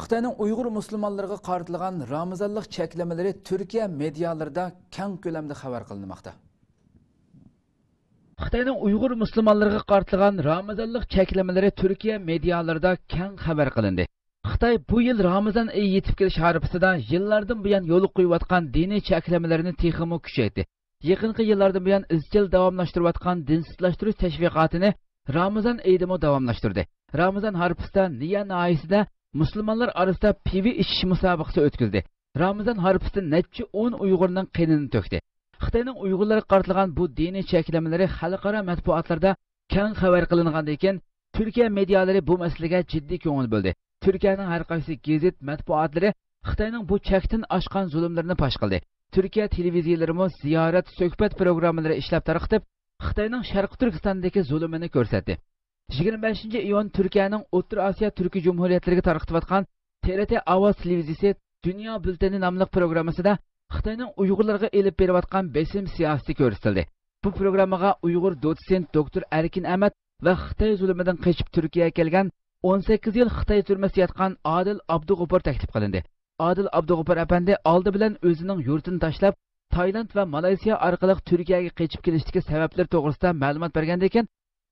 Xitoyning Uyg'ur musulmonlariga qaratilgan Ramazonlik cheklamalari Turkiya medialarida keng ko'lamda xabar qilinmoqda. Xitoyning Uyg'ur musulmonlariga qaratilgan Ramazonlik cheklamalari Turkiya medialarida keng xabar qilindi. Xitoy bu yil Ramazon oyi yetib kelish arafasida yillardan buyon yo'l qo'yayotgan diniy cheklamalarni texmo kuchaytirdi. Yaqinqi yillardan buyon izchil davomlashtirayotgan dinsizlashtirish tashviqotini Ramazon oyida davomlashtirdi. Ramazon harfisida Niya noyisida musulmonlar orasida pivi ichish musobaqasi o'tkazdi. Ramazon harfisida necha 10 Uyg'urning qinini to'kdi. Xitoyning Uyg'urlarga qaratilgan bu diniy cheklamalari xalqaro matbuotlarda keng xabar qilingandan keyin Turkiya medialari bu masalaga jiddiy ko'ngil bo'ldi. Turkiyaning har qaysi gazet matbuotlari Xitoyning bu chekdan oshgan zulmlarini fosh qildi. Turkiya televiziyalari ziyorat suhbat programmalari ishlab tarqatib, Xitoyning Sharq Turkistondagi zulmini ko'rsatdi. 25-iyun Turkiyaning O'rta Osiyo Turkiy Jumhuriyatlariga tarqatayotgan TRT Ovoz televiziyasi Dunyo Bultani nomli programmasida Xitoyning Uyg'urlarga elib berayotgan besim siyosati ko'rsatildi. Bu programmaga Uyg'ur dotsent doktor Erkin Ahmad va Xitoy zulmidan qochib Turkiyaga kelgan 18 yil Xitoy turmasida yotgan Adil Abdug'ofur taklif qilindi. Adil Abdug'ofur apandi oldi bilan o'zining yurtini tashlab, Tayland va Malayziya orqali Turkiyaga qochib kelishdagi sabablar to'g'risida ma'lumot bergandan keyin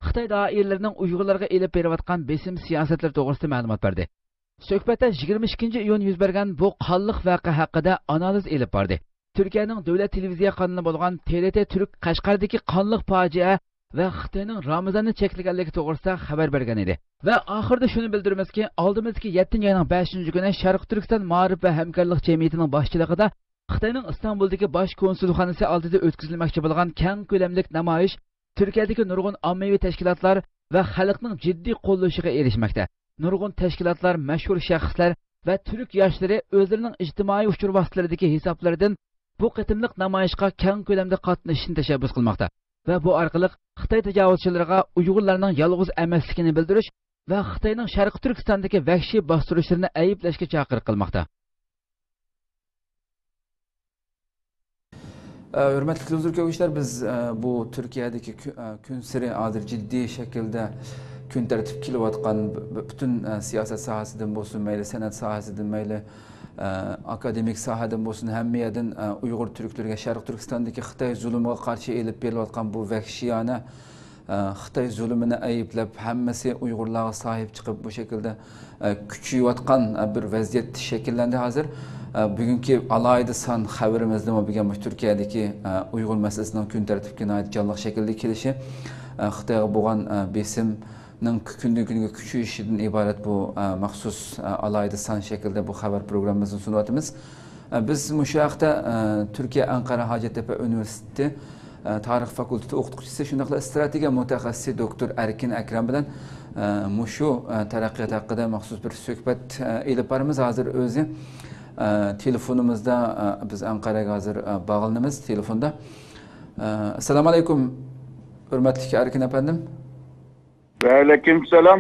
Xitoy doiralarining Uyg'urlarga elib berayotgan besim siyosatlari to'g'risida ma'lumot berdi. Suhbatda 22-iyun yuz bergan bu qonliq voqea haqida analiz elib bordi. Turkiyaning davlat televiziya kanali bo'lgan TRT Turk Qashqardagi qonliq fojia va Xitoyning Ramazonni cheklaganligi to'g'risida xabar bergan edi. Va oxirida shuni bildiramizki, oldimizdagi 7-oyning 5-kuni Sharq Turkiston Ma'rif va hamkorlik jamiyatining boshchiligida Xitoyning Istanbuldagi bosh konsulxonasi oldida o'tkazilmoqchi bo'lgan keng ko'lamli namoyish Turkiyadagi nurg'un ommaviy tashkilotlar va xalqning jiddiy qo'llashiga erishmoqda. Nurg'un tashkilotlar, mashhur shaxslar va turk yoshlari o'zlarining ijtimoiy uchur vositalaridagi hisoblaridan bu qitimliq namoyishga keng ko'lamda qatnashishni tashabbus qilmoqda va bu orqali Xitoy tajovuzchilariga Uyg'urlarning yolg'iz emasligini bildirish va Xitoyning Sharq Turkistondagi vahshiy bostirishlarini ayblashga chaqiriq qilmoqda. Hürmetli izləyicilər, biz bu Türkiyədəki gün siri hazır ciddi şəkildə gün tərtib kilovatqan bütün siyasət sahəsindən olsun, məyli sənət sahəsindən, məyli akademik sahədən olsun, həmmiyyədən Uyğur Türklərə Şərq Türkistandakı Xitay zulmünə qarşı elib berilayotgan bu vəhşiyana Xitay zulmünü ayıbləb, həmməsi Uyğurlara sahib çıxıb bu şəkildə küçüyotgan bir vəziyyət şəkilləndi hazır. Bugünkü alaydı san xəbərimizdə bu Türkiyədəki Uyğur məsələsinin gün tərtibkinə aid canlıq şəkildə kilişi Xitayğa bolğan besimnin gündən günə küçüyüşüdən ibarət bu məxsus alaydı san şəkildə bu xəbər proqramımızın sunuatımız. Biz müşahdə Türkiyə Ankara Hacettepe Üniversiteti Tarix Fakülteti o'qituvchisi shundaqla strategiya mutaxassisi doktor Erkin Akram bilan mushu taraqqiyot haqida maxsus bir suhbat elib boramiz. Hozir o'zi telefonimizda biz Anqaraga hozir bog'lanamiz telefonda. Assalomu alaykum hurmatli Erkin apandim. Va alaykum salom.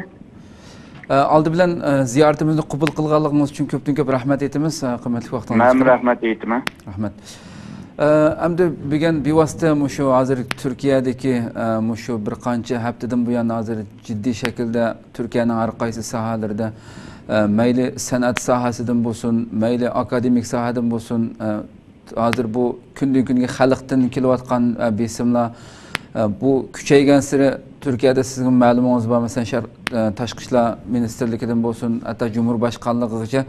Oldi bilan ziyoratimizni qabul qilganligingiz uchun ko'pdan-ko'p rahmat aytamiz. Qimmatli vaqtingiz. Men rahmat aytaman. Rahmat. Endi bugun bevosita mushu hozir Turkiyadagi mushu bir qancha haftadan buyon hozir jiddiy shaklda Turkiyaning har qaysi sohalarida mayli san'at sohasidan bo'lsin, mayli akademik sohadan bo'lsin, hozir bu kundan kunga xalqdan kelayotgan besimlar bu kuchaygan siri Turkiyada sizning ma'lumotingiz bor, masalan Tashqi ishlar ministerligidan bo'lsin, hatto Cumhurbaşkanligigacha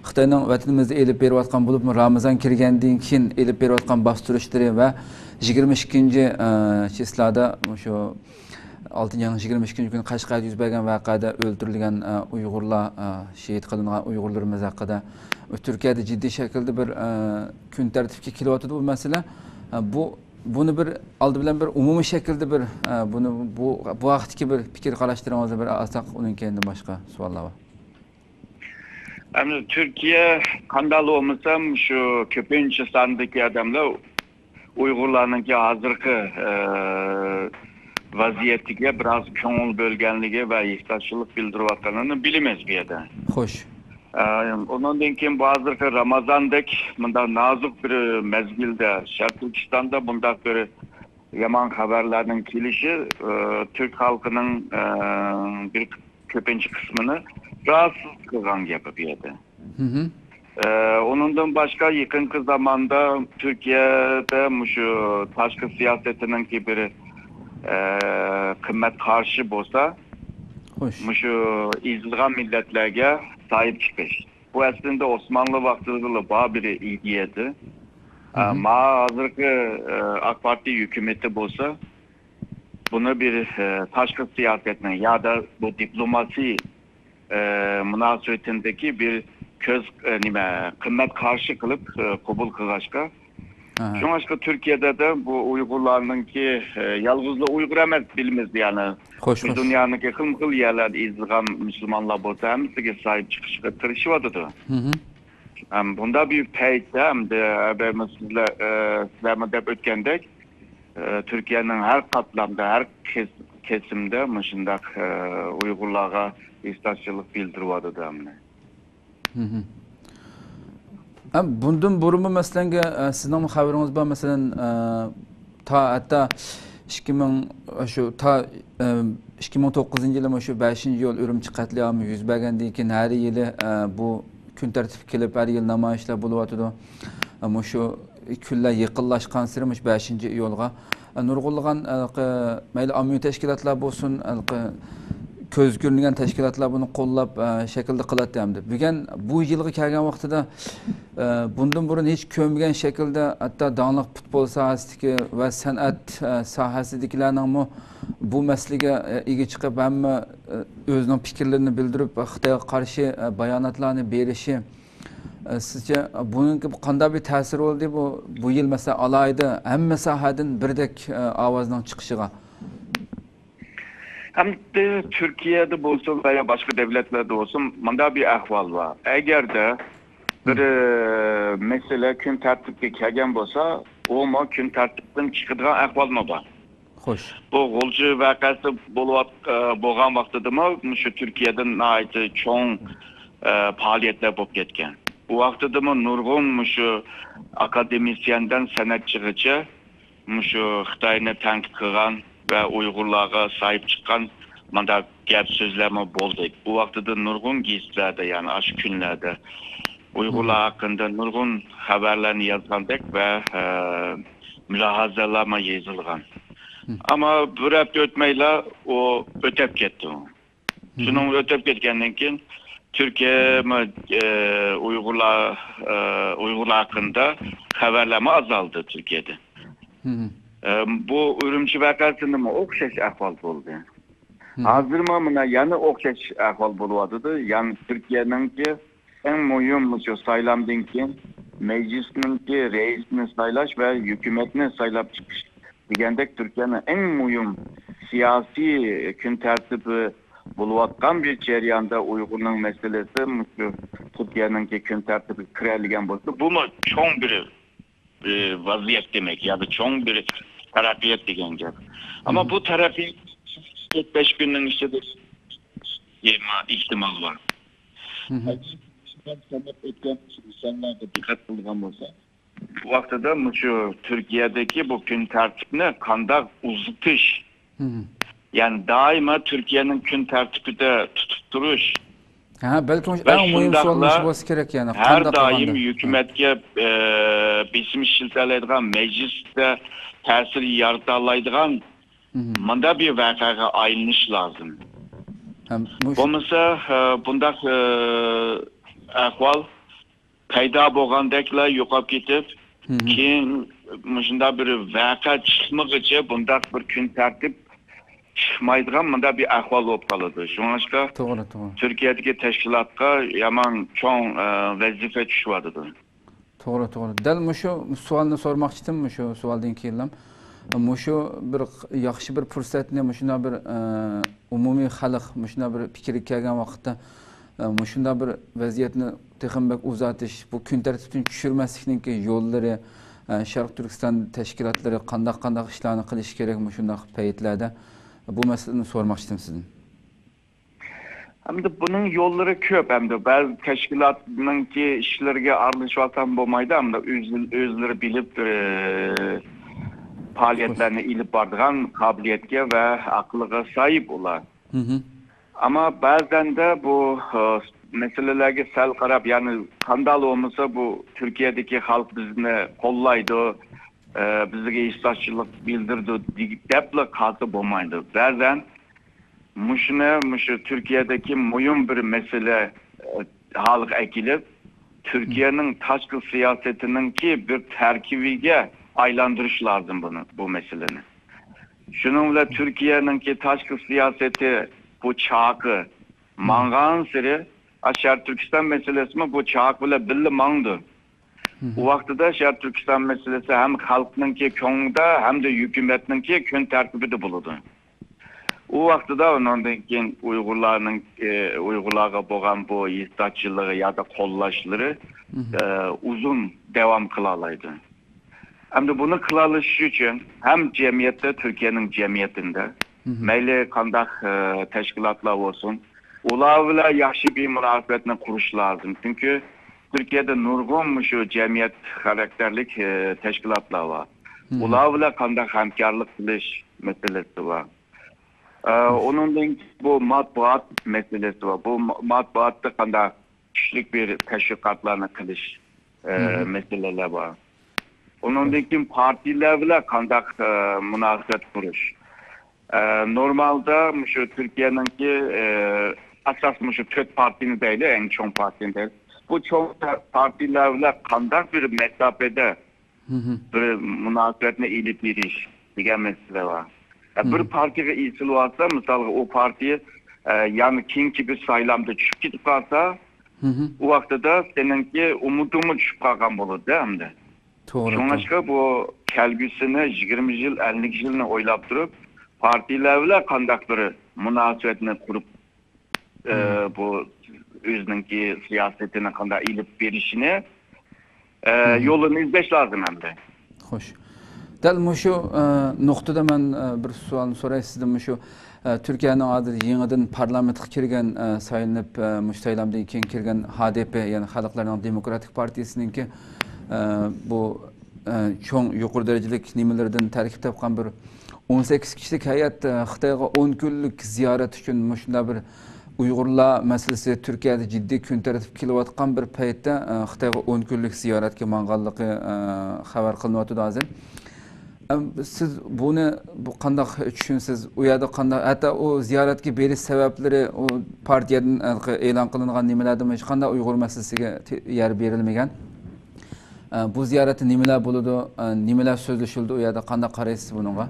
Xitoyning vatanimizda elib berayotgan bo'lib, Ramazon kirgandan keyin elib berayotgan bostirishlari va 22-chislada shu 6-22 kun Qashqarda yuz bergan voqeada o'ldirilgan Uyg'urlar, shahid qilingan Uyg'urlarimiz haqida Turkiyada jiddiy shaklda bir kun tartibga kelyapti bu masala. Buni bir oldi bilan bir umumiy shaklda bir buni bu vaqtdagi bir fikr qarashlaringizni bir alsak, undan keyin boshqa savollar bor. Endi Türkiye qanday olmasam şu ko'pincha sondagi odamlar Uyg'urlarning hozirgi vaziyatiga biroz ko'ngil bo'lganligi va ehtiyojchilik bildirayotganini bilamiz bu yerda. Xo'sh. Ondan keyin bu hozirgi Ramazondek bunday nozik bir mezgilda Sharq Turkistonda bunday bir yomon xabarlarning kelishi Türk xalqining bir ko'pincha qismini rahatsız kılgan gibi bir yerde. Onundan başka yakınki zamanda Türkiye'de şu taşkı siyasetinin ki bir kıymet karşı bolsa, şu izilgan milletlerge sahip çıkış. Bu aslında Osmanlı vaktinde bağ bir ilgiydi. Ama hazırki AK Parti hükümeti olsa bunu bir taşkı siyasetine ya da bu diplomasi münasebetindeki bir kıymet karşı kılıp kabul kılışka. Şu başka Türkiye'de de bu Uygurlarının ki yalnızla Uygur emas bilimiz yani. Hoş. Dünyanın ki kıl yerlerde izlenen Müslümanlar bu temizliğe sahip çıkışa tırışıvadı. Bunda bir peyde hem de sizlerle de ötkendek Türkiye'nin her katlamda, her kesimde mışındak Uygurlara istasyonluk bildirivadı da hem de. Bundan burunmu mesela sizin haberiniz var mesela ta hatta 2009 yılı şu 5. yıl Ürümçi katliamı yüz bergandan keyin her yılı bu kun tartib kelib her yıl namoyishlar bo'lyapti. Ama şu kunlar yaqinlashgan sari 5 iyulga nurg'unlagan mayli ommaviy tashkilotlar bo'lsin, ko'z ko'ringan tashkilotlar buni qo'llab shaklda qiladi hamda. Bugun bu yilga kelgan vaqtida bundan burun hech ko'rmagan shaklda hatto donliq futbol sohasidagi va san'at sohasidagilarning bu masalaga ega chiqib hamma o'zining fikrlarini bildirib Xitoyga qarshi bayonotlarni berishi sizce bunun qanday bir ta'sir oldu bu yil mesela alayda hamma sohadan birdek ovozning chiqishiga? Hem de Türkiye'de olsun veya başka devletlerde olsun manda bir ahval var. Eğer de bir mesele gün tertipke kelgen olsa o mu gün tertipten çıkıdığan ahval mı var? Hoş. Bu golcü vakası boğan vaxtıda mı şu Türkiye'den ait çoğun faaliyetler bulup ketken. Bu vaxtıda mı nurgun şu akademisyenden sanatçıgıcı şu Xitayını tank kıran ve Uygurlara sahip çıkan manda gap sözlerime boldu. Bu vaxtıda nurgun gizlerde yani aşk günlerde Uygurlar hakkında nurgun haberlerini yazgandık ve mülahazalarıma yazılgan. Ama bir hafta ötmeyle o ötep gitti. Şunun ötep gitkendan keyin Türkiye Uygurlar hakkında haberleme azaldı Türkiye'de. Bu Ürümçi vakasında mı okşaş ahval oldu. Hazır mı buna yani okşaş ahval buluyordu. Yani Türkiye'nin ki en mühim saylamdan keyin meclisinin ki reisini saylaş ve hükümetini saylap çıkış. Degендek Türkiye'nin en mühim siyasi gün tertibi buluvatkan bir cereyanda Uygur'un meselesi Türkiye'nin ki gün tertibi kiraligen buldu. Bu mu çok bir vaziyet demek ya da çok bir tarafiyet degen gap. Ama bu tarafiyet 4-5 günün içinde ihtimal var. İnsanlar da dikkat bulgan olsa bu vaktada şu Türkiye'deki bu gün tertibine kandak uzatış. Yani daima Türkiye'nin gün tertibinde tutturuş. Belki en mühim sorulmuş olması gerek yani. Her daim hükümetke bizim şiltelerden mecliste tesir yaratalaydıgan manda bir vakaya ayrılış lazım. Olmasa bunda ahval payda bolgandakla yo'qolib ketib, keyin shunda bir vaqa chiqmaguncha bunda bir kun tartib chiqmaydigan bunda bir ahvol bo'lib qoladi. Shunga to'g'ri. Turkiyadagi tashkilotga yomon cho'ng vazifa tushyapti. To'g'ri. Dal shu savolni so'ramoqchi edim, shu savoldan keyin ham shu bir yaxshi bir fursatni shuna bir umumiy xalq shuna bir fikrga kelgan vaqtda shunda bir vaziyatni texnik uzatish, bu kun tartibini tushirmaslikning yo'llari, Sharq Turkiston tashkilotlari qanday ishlarni qilish kerak shunday paytlarda bu masalani so'ramoqchi edim sizdan. Hamda bunun yolları ko'p hamda bazı tashkilotninki ishlariga aralashib bo'lmaydi hamda o'zlari bilib faaliyetlerini ilip bardıgan kabiliyetke ve akıllığa sahip olar. Ama bazen de bu meselelerge sel karab yani skandal olmasa bu Türkiye'deki halk bizine kollaydı, bize istasyonluk bildirdi, deple kaldı bulmaydı. Bazen Türkiye'deki mühim bir mesele halik ekilip Türkiye'nin taşkı siyasetinin ki bir terkibiga aylandırış lazım bu meseleni. Şununla Türkiye'nin ki taşkı siyaseti bu çağkı mangan seri Şer Türkistan meselesi mi bu çağkı bile billi mandı. O vaxtıda Şer Türkistan meselesi hem halkının ki köngda hem de hükümetinin ki kön terkibi de buludu. O vaxtıda ondan keyin Uygurlarga bo'lgan bu istatçılığı ya da kollaşları uzun devam kılalaydı. Hem de bunu kılalışı için hem cemiyette, Türkiye'nin cemiyetinde meyli kandak teşkilatlar olsun, ularla yaxşı bir münasebetini kuruş lazım. Çünkü Türkiye'de nurgun şu cemiyet karakterlik teşkilatlar var. Ularla kandak hemkarlık kılış meselesi var. Onun bu matbuat meselesi var. Bu matbuatta kandak kişilik bir teşvikatlarını kılış meseleler var. Onun için partilerle kandak münasebet kuruş. Normalde şu Türkiye'nin ki asas şu Türk partini değil, en çok partini değil. Bu çok partilerle kandak bir mesafede bir münasebetine ilip bir iş diyen mesele var. Bir partiye isil varsa, mesela o partiye yani kim gibi saylamda çıkıp gidip kalsa, o vaxtta da seninki umudumu çıkıp kalkan olur değil mi? Sonuçta bu kelgüsünü 20 yıl, 50 yılını oylap durup, partilerle kandakları münasebetini kurup bu özününki siyasetine kanda ilip verişini yolunu izleş lazım hem de. Hoş. Dal şu noktada ben bir sualını sorayım sizden şu Türkiye'nin adı yeniden parlamentga kirgen saylanıp müşteylamdan keyin kirgen HDP yani Halkların Demokratik Partisi'nin ki bu çoğun yukarı derecelik nimelerden terkip tapkan bir 18 kişilik hayat Xitayga 10 günlük ziyaret için şunda bir Uygurlar meselesi Türkiye'de ciddi gün tartib kelayotgan bir paytda Xitayga 10 günlük ziyaretga manganligi xabar qilinyapti hozir. Siz bunu bu qanday tushunsiz? U yerda qanday hatta o ziyoratga berish sabablari o partiyadan e'lon qilingan nimalardan hech qanday Uyg'ur masalasiga yer berilmagan. Bu ziyoratda nimalar bo'ladi? Nimalar so'zlashildi? U yerda qanday qaraysiz bunga?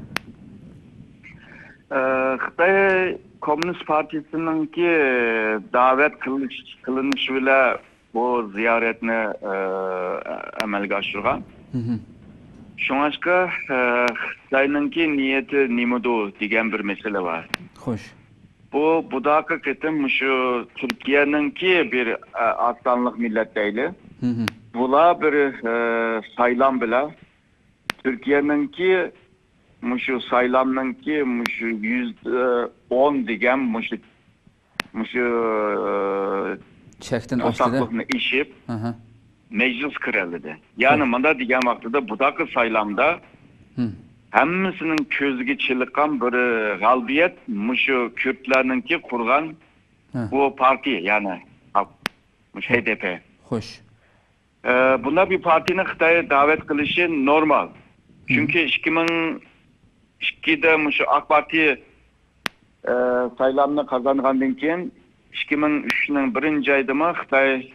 Xitoy Komünist Partisi'nin ki davet kılınışı bile bu ziyaretini amelga aşırgan. Şoňaşka Xitay'nınki niyeti nimedu diyen bir mesele var. Hoş. Bu dakika ketim şu Türkiye'ninki bir aslanlık millet değil. Bula bir saylam bile Türkiye'ninki şu saylamınki şu %10 diyen şu çektin tosaklıkını işip meclis kırıldı. Yani manda diyen vaxtıda budakı saylamda hemmisinin közüge çılıkan bir galbiyet şu Kürtlerninki kurgan bu parti yani HDP. Hoş. Bunda bir partinin Xitay'a davet kılışı normal. Çünkü 2002'de şu AK Parti saylamını kazangandan keyin 2003'nin birinci ayda Xitay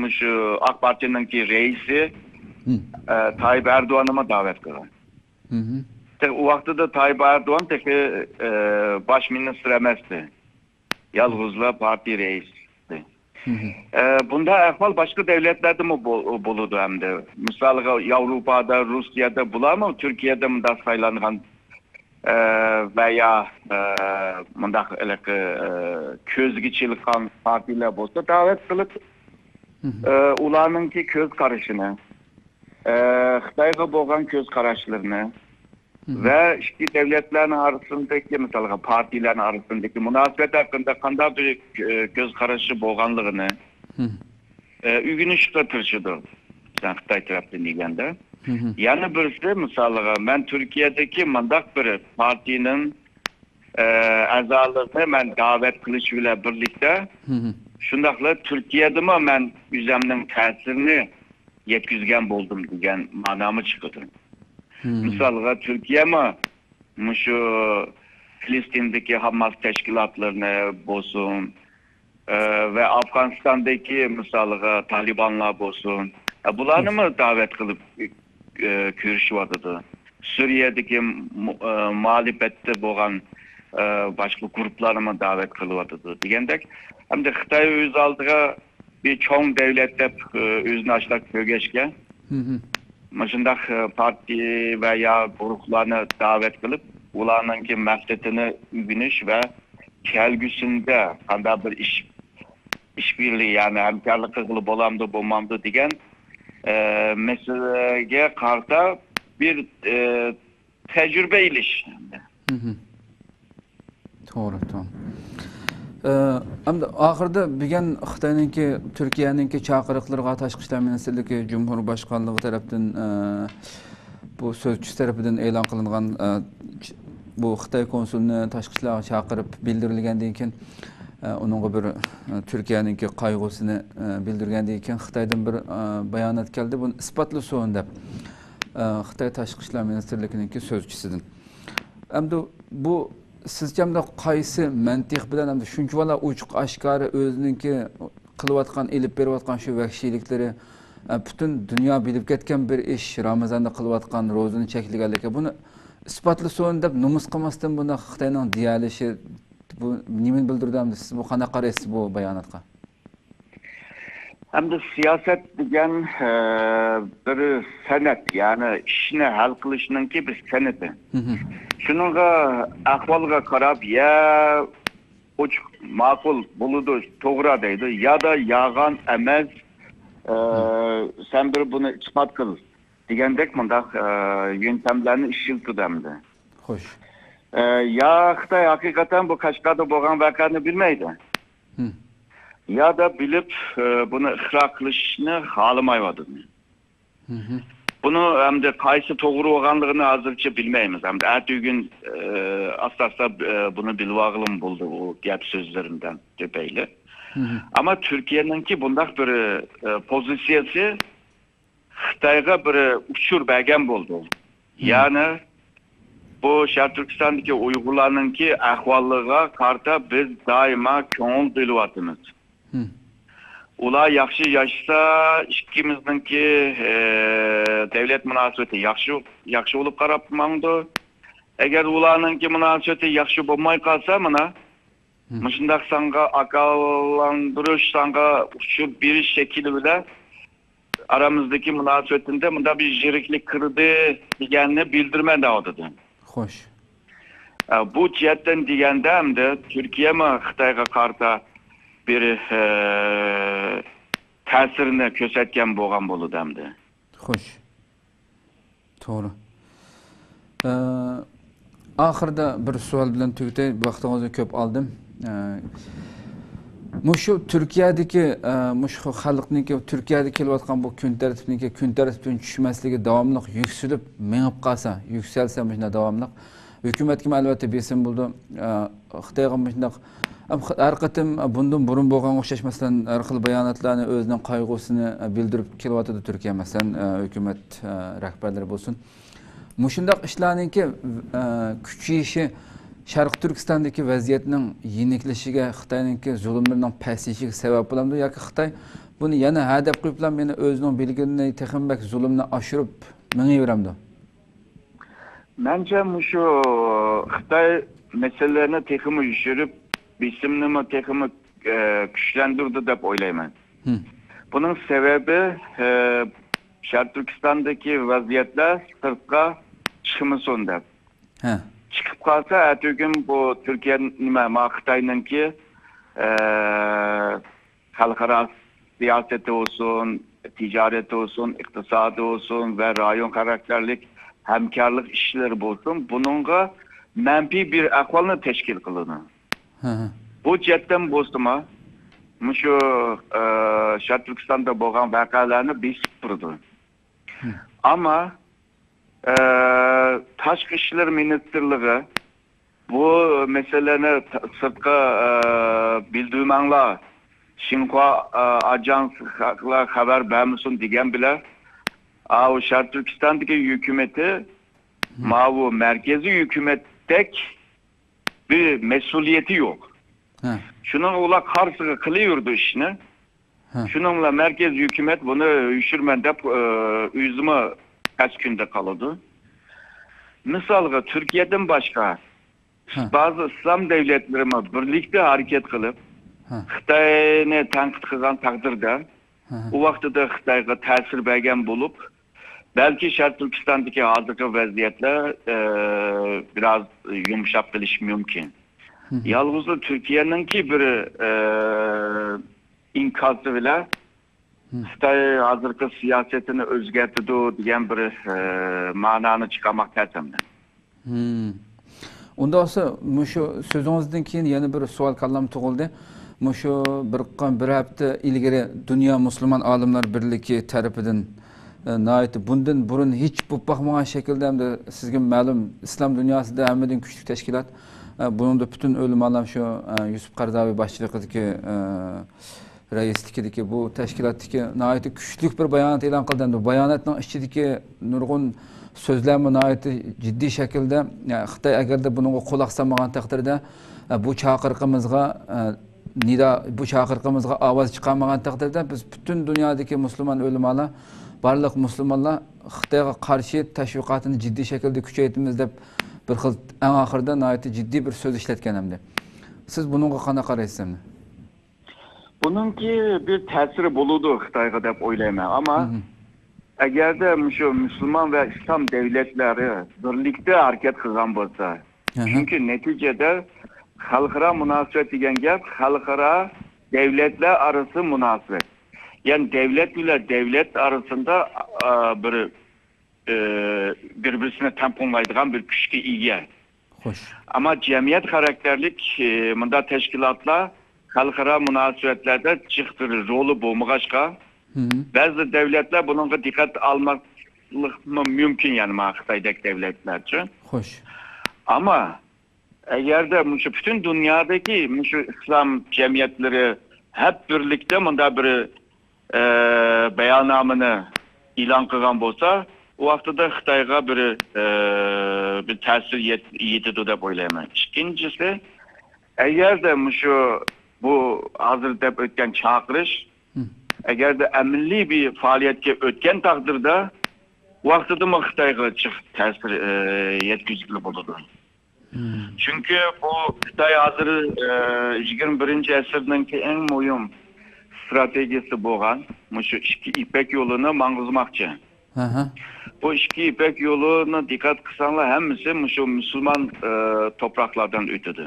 şu AK Parti'ninki reisi Tayyip Erdoğan'ıma davet kılgan. O vaxtıda Tayyip Erdoğan tek baş minister emesti. Yalğızla parti reisi. Bunda ahval başka devletlerde mi buludu hem de? Mesela Avrupa'da, Rusya'da bulamı, Türkiye'de mi da saylangan veya mındak közgü çılıkan partiler bolsa davet kılıp ularınki köz karışını, Xitayga bolgan köz karışlarını ve iki devletlerin arasındaki mesela partilerin arasındaki münasebet hakkında kanday bir göz karışı bolganlığını ügünüşle tırşıdı. Sen Xitay tarafından degende. Yani birisi mesela ben Türkiye'deki mandak bir partinin azalarını ben davet kılışıyla birlikte şundakla Türkiye'de mi ben üzemnin tesirini yetkizgen buldum degen manamı çıkıdı. Mesela Türkiye mi şu Filistin'deki Hamas teşkilatlarını bozsun, ve Afganistan'daki misalga Talibanlar olsun. Bularını mı davet kılıp görüşüyordu? Suriye'deki muhalefette boğan başka gruplarını mı davet kılıyordu? Diyendek hem de Xitay öz aldığı bir çoğun devlette özünü açlak bölgeçken Mışındak parti veya gruplarını davet kılıp ulanınki məqsədini ügünüş ve kelgüsünde kanda bir işbirliği yani hemkarlık kılıp olamdı bulmamdı diyen meseleye karta bir tecrübe iliş. Doğru, tamam. Ahırda bilgen Xitay'nınki, Türkiye'ninki çağırıqlarına Tashqi ishlar ministrligi Cumhurbaşkanlığı tarafından bu sözcüsü tarafından e'lon qilingan bu Xitay konsulunu Tashqi ishlarga chaqirib bildirilgandan keyin onunğa bir Türkiye'ninki qayg'usini bildirgandan keyin Xitaydan bir bayonot keldi. Buni isbotlasin deb Xitay Tashqi ishlar ministrligininki sözcüsüdün. Endi bu sizcemde qaysi mantiq bilan hamda shunchalar ochiq oshkora o'zininki qilayotgan elib berayotgan shu vahshiylikleri butun dunyo bilib ketgan bir ish Ramazonda qilayotgan ro'zani cheklaganligi buni isbotlasin deb nomus qilmasdan buni Xitoyning deyalishi bu nimani bildirdi? Siz bu qanaqa qaraysiz bu bayonotga? Hem de siyaset degan bir sanat yani işini hal kılışınınki bir sanatı. Şununla ahvalga karab ya uç makul buludu toğra deydi ya da yağan emez sen bir bunu ispat kıl degandek mındak yöntemlerini işiltdi demdi. Hoş. Ya Xitay hakikaten bu Kaşgar'da boğan vakanı bilmeydi. Ya da bilip bunu ixra kılışını halamayvadı. Bunu hem de kaysı doğru oğanlığını hazırca bilmeyimiz. Hem de ertesi gün asla bunu bilvağılım buldu o gap sözlerinden tepeyle. Ama Türkiye'ninki bundak bir pozisyası Xitayga bir uçur belgen buldu. Yani bu Şarkı Türkistan'daki Uygurlarınki ahvallığa karta biz daima köngül duyulatımız. Ular yaxşı yaşsa ikimizdeki devlet münasebeti yaxşı olup qarab mangdı. Eğer ularınki münasebeti yaxşı bulmay kalsa mına Müşündaq sanga akallandırış sanga uçur bir şekilde bile aramızdaki münasebetinde bunda bir jiriklik kırdı diyenini bildirme dağıdıdı. Hoş. Bu cihetten diyende hem de Türkiye mi Xitayga karta bir təsirini körsətken boğan bolu demdi. Hoş. Doğru. Ahırda bir sual bilen tügütey, vaxtınızı köp aldım. Muşu Türkiye'deki, muşu xalqniki, Türkiye'de kelayotgan bu kun tartibinin tushmasligi davomli yuksilib, minib qalsa, yukselse muşuna davomli. Hükümetkim elbette besim buldu. Xitayga muşuna her qatım bundan burun bo'lgan o'xshash masalan har xil bayonotlarni o'zining qayg'usini bildirib kelyapti Turkiya masalan hukumat rahbarlari bo'lsin. Mushundaq ishlarningki kuchayishi Sharq Turkistondagi vaziyatning yeniklashiga Xitoyninki zulmlarining pasayishiga sabab bo'lamdi yoki Xitoy buni yana hadab qo'yib meni o'zining bilginini texmbak zulmni oshirib mingaveramdi? Bence şu Xitoy meselelerini texmi yüşürüp bisimni mi texmi güçlendirdi deb oylayman. Bunun sebebi Şarkı Türkistan'daki vaziyetler sırtqa çıkmasın deb. Çıkıp kalsa ertesi gün bu Türkiye'nin Xitoyninki halkara siyaseti olsun, ticareti olsun, iktisadi olsun ve rayon karakterlik hemkarlık işleri olsun. Bununla menfi bir ahvalını teşkil kılını. Bu cihetten bozduğuma şu Şarkı Türkistan'da boğan vakalarını bir sıfırdı. Ama Tashqi ishlar ministrligi bu meseleni sırtka bildirmanglar, Xinhua ajanslar haber vermesin diyen bile o Şarkı Türkistan'daki hükümeti bu merkezi hükümettek bir mesuliyeti yok. Ha. Şunun ular karşıga kılıyordu işini. Ha. Şununla merkez hükümet bunu üşürmen dep üzümü kaç günde kaladı. Misalga Türkiye'den başka Ha. bazı İslam devletlerine birlikte hareket kılıp Ha. Xitayni tanqid qilgan taqdirda u vaqtida Xitoyga ta'sir bergan bo'lib, belki Sharq Turkistondagi hozirgi vaziyatlar biraz yumshab qilish mumkin. Yalnız Türkiye'ninki bir inkazı bilan Xitoy hozirgi siyosetini o'zgartirdi degan bir ma'noni chiqarmoq ta'timda. Unda olsa, şu sözünüzden keyin yana bir savol kallam tug'ildi. Şu bir hafta ilgari Dünya Müslüman Alimlar Birligi tarafidan bundan burun hiç bu bakmagan şekilde hem de sizge ma'lum İslam dünyasida hammadan kuchli tashkilot bunun da bütün o'lim alam şu Yusuf Qaradawi boshchiligidagi raislikidagi bu tashkilotdagi nihoyatda kuchli bir bayonot e'lon qildi. Bayonotning ichidagi nurg'un so'zlarni nihoyatda jiddiy shaklda Xitoy agarda bunga quloq solmagan taqdirda bu chaqiriqimizga bu chaqiriqimizga ovoz chiqarmagan taqdirda biz bütün dünyadagi musulmon o'limalar barliq musulmonlar Xitoyga qarshi tashviqotini jiddiy shaklda kuchaytiramiz deb bir xil eng oxirida nihoyatda jiddiy bir so'z ishlatgan hamda. Siz bunga qanday qaraysiz? Bununki bir ta'siri bo'ludi Xitoyga deb o'ylayman, ammo agarda şu Müslüman ve İslam devletleri birlikte hareket qilgan bo'lsa, çünkü neticede xalqaro munosabat degan gap xalqaro devletler arası munosabat. Yani devlet ile devlet arasında bir birbirine tamponlaydigan bir kuchga ega. Xo'sh. Ama cemiyet karakterlik bunda teşkilatlar xalqaro munosabatlarda jiq bir roli bo'lmag'achqa, bazı devletler bununla dikkat almak mümkün yani Xitoydagi devletlerce. Xo'sh. Ama eğer de bütün dünyadaki İslam cemiyetleri hep birlikte bunda bir beyannamını ilan qilgan bo'lsa, o vaqtida Xitoyga bir ta'sir yetadi deb o'ylayman. İkincisi, eğer de bu hazır deb o'tgan chaqirish agar de eminli bir faaliyetga o'tgan taqdirda vaqtida Xitoyga ta'sir yetkazili bo'ladi. Çünkü bu Xitoy hozir 21-asrning eng muhim stratejisi bo'lgan shu ikki ipak yo'lini mang'izmoqchi. Bu ikki ipak yo'lini dikkat qilsanglar hammasi shu musulmon topraklardan o'tadi.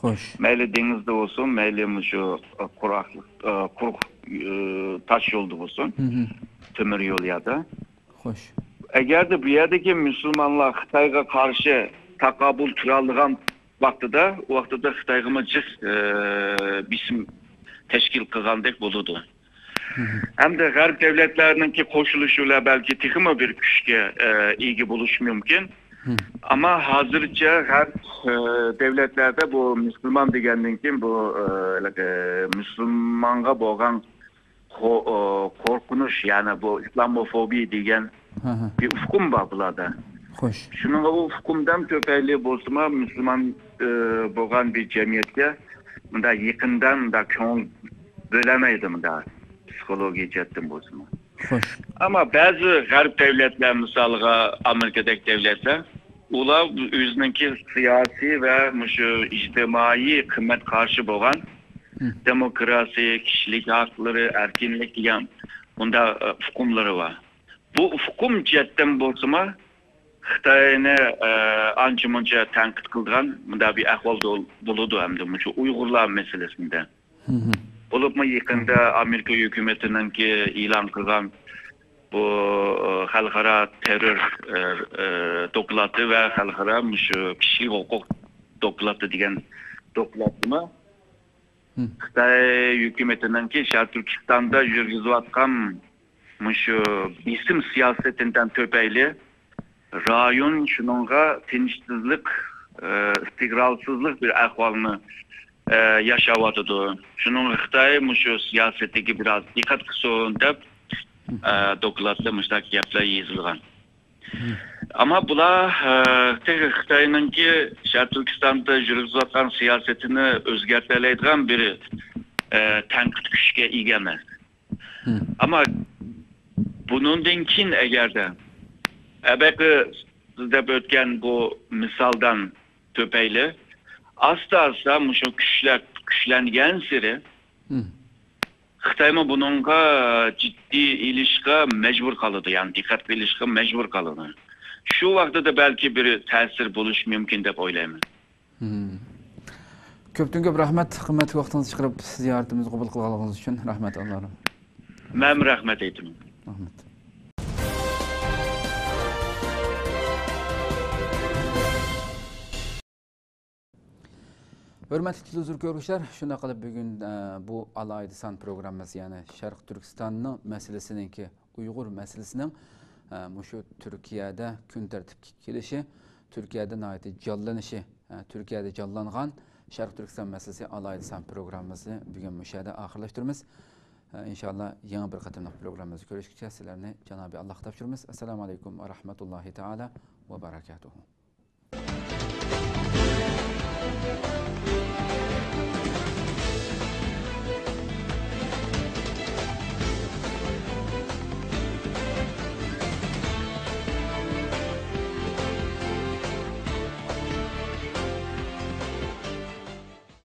Xo'sh. Mayli dengizda olsun, mayli şu quruq taş yolda olsun, temir yol ya da. Xo'sh. Eğer de bu yerdeki Müslümanlar Xitoyga karşı takabül turalgan vaqtida, o vaqtida Xitoyga jiq bisim teşkil qilgandek bo'ladi. Hem de G'arb devletlerininki qo'shilishlar belki texmi bir kuchga ega bo'lishi mumkin. Ama hazırca G'arb devletlerde bu Müslüman degandan keyin bu Müslümanga bo'lgan qo'rqinish, yani bu islamofobiya degan bir hukm bor bularda. Xo'sh. Shuningga bu hukmdan ko'payli bo'lsa, Müslüman bo'lgan bir jamiyatga bunda yaqindan da ko'ngil bo'lamaydi bunda psixologiya jihatdan bo'lsa. Xo'sh. Ama bazı G'arb devletler, misalga Amerikadagi devletler, ular o'zininki siyosiy va shu ijtimoiy qimmat qarshi bo'lgan demokrasiya, kishilik haqlari, erkinlik degan bunda hukmlari var. Bu hukm jihatdan bo'lsa, Xitoyni ancha-muncha tanqid qilgan bunda bir ahvol bo'ladi hamda shu Uyg'urlar masalasida. Bo'libmi yaqinda Amerika hukumatininki e'lon qilgan bu xalqaro terror doklati ve xalqaro shu kishilik huquq doklati degan doklatni Xitoy hukumatininki Sharq Turkistonda yurgizayotgan shu bisim siyosatidan topayli rayon shuningga tinchsizlik, istiqrolsizlik bir ahvolni yaşavatıdı. Şunun Xitoy shu siyosatiga biraz dikkat qilsin deb dokladda mustaqil gaplar yozilgan. Ama bular Xitoyninki Şarkı Türkistan'da yürütülen siyasetini özgerteleydiğen bir tenkit güçke ega emas. Ama bunundan keyin agarda abaqi sizda o'tgan bu misoldan to'payli asta mushu kuchlar kuchlangan siri Xitoymi bununla ciddi ilişki mecbur kaldı, yani dikkat ilişki mecbur kaldı. Şu vaqtda da belki bir ta'sir bo'lishi mumkin deb o'ylayman. Ko'pdan ko'p rahmat, qimmat vaqtingizni chiqarib ziyoratimizni qabul qilganingiz uchun rahmat Allohim. Men rahmat aytaman. Rahmat. Hürmetli televizyon görüşler, şuna qilib bugün bu alaydı san programması, yani Şarkı Türkistan'ın meselesinin ki Uygur meselesinin şu Türkiye'de gün tertipki kelişi, Türkiye'de naiti canlanışı, Türkiye'de canlanğan Şarkı Türkistan meselesi alaydı san programımızı bugün müşahede ahırlaştırmamız. İnşallah yeni bir katımlık programımızı görüşeceğiz. Sizlerine Cenab-ı Allah tavşırımız. Esselamu Aleyküm ve Rahmetullahi Teala ve Berekatuhu.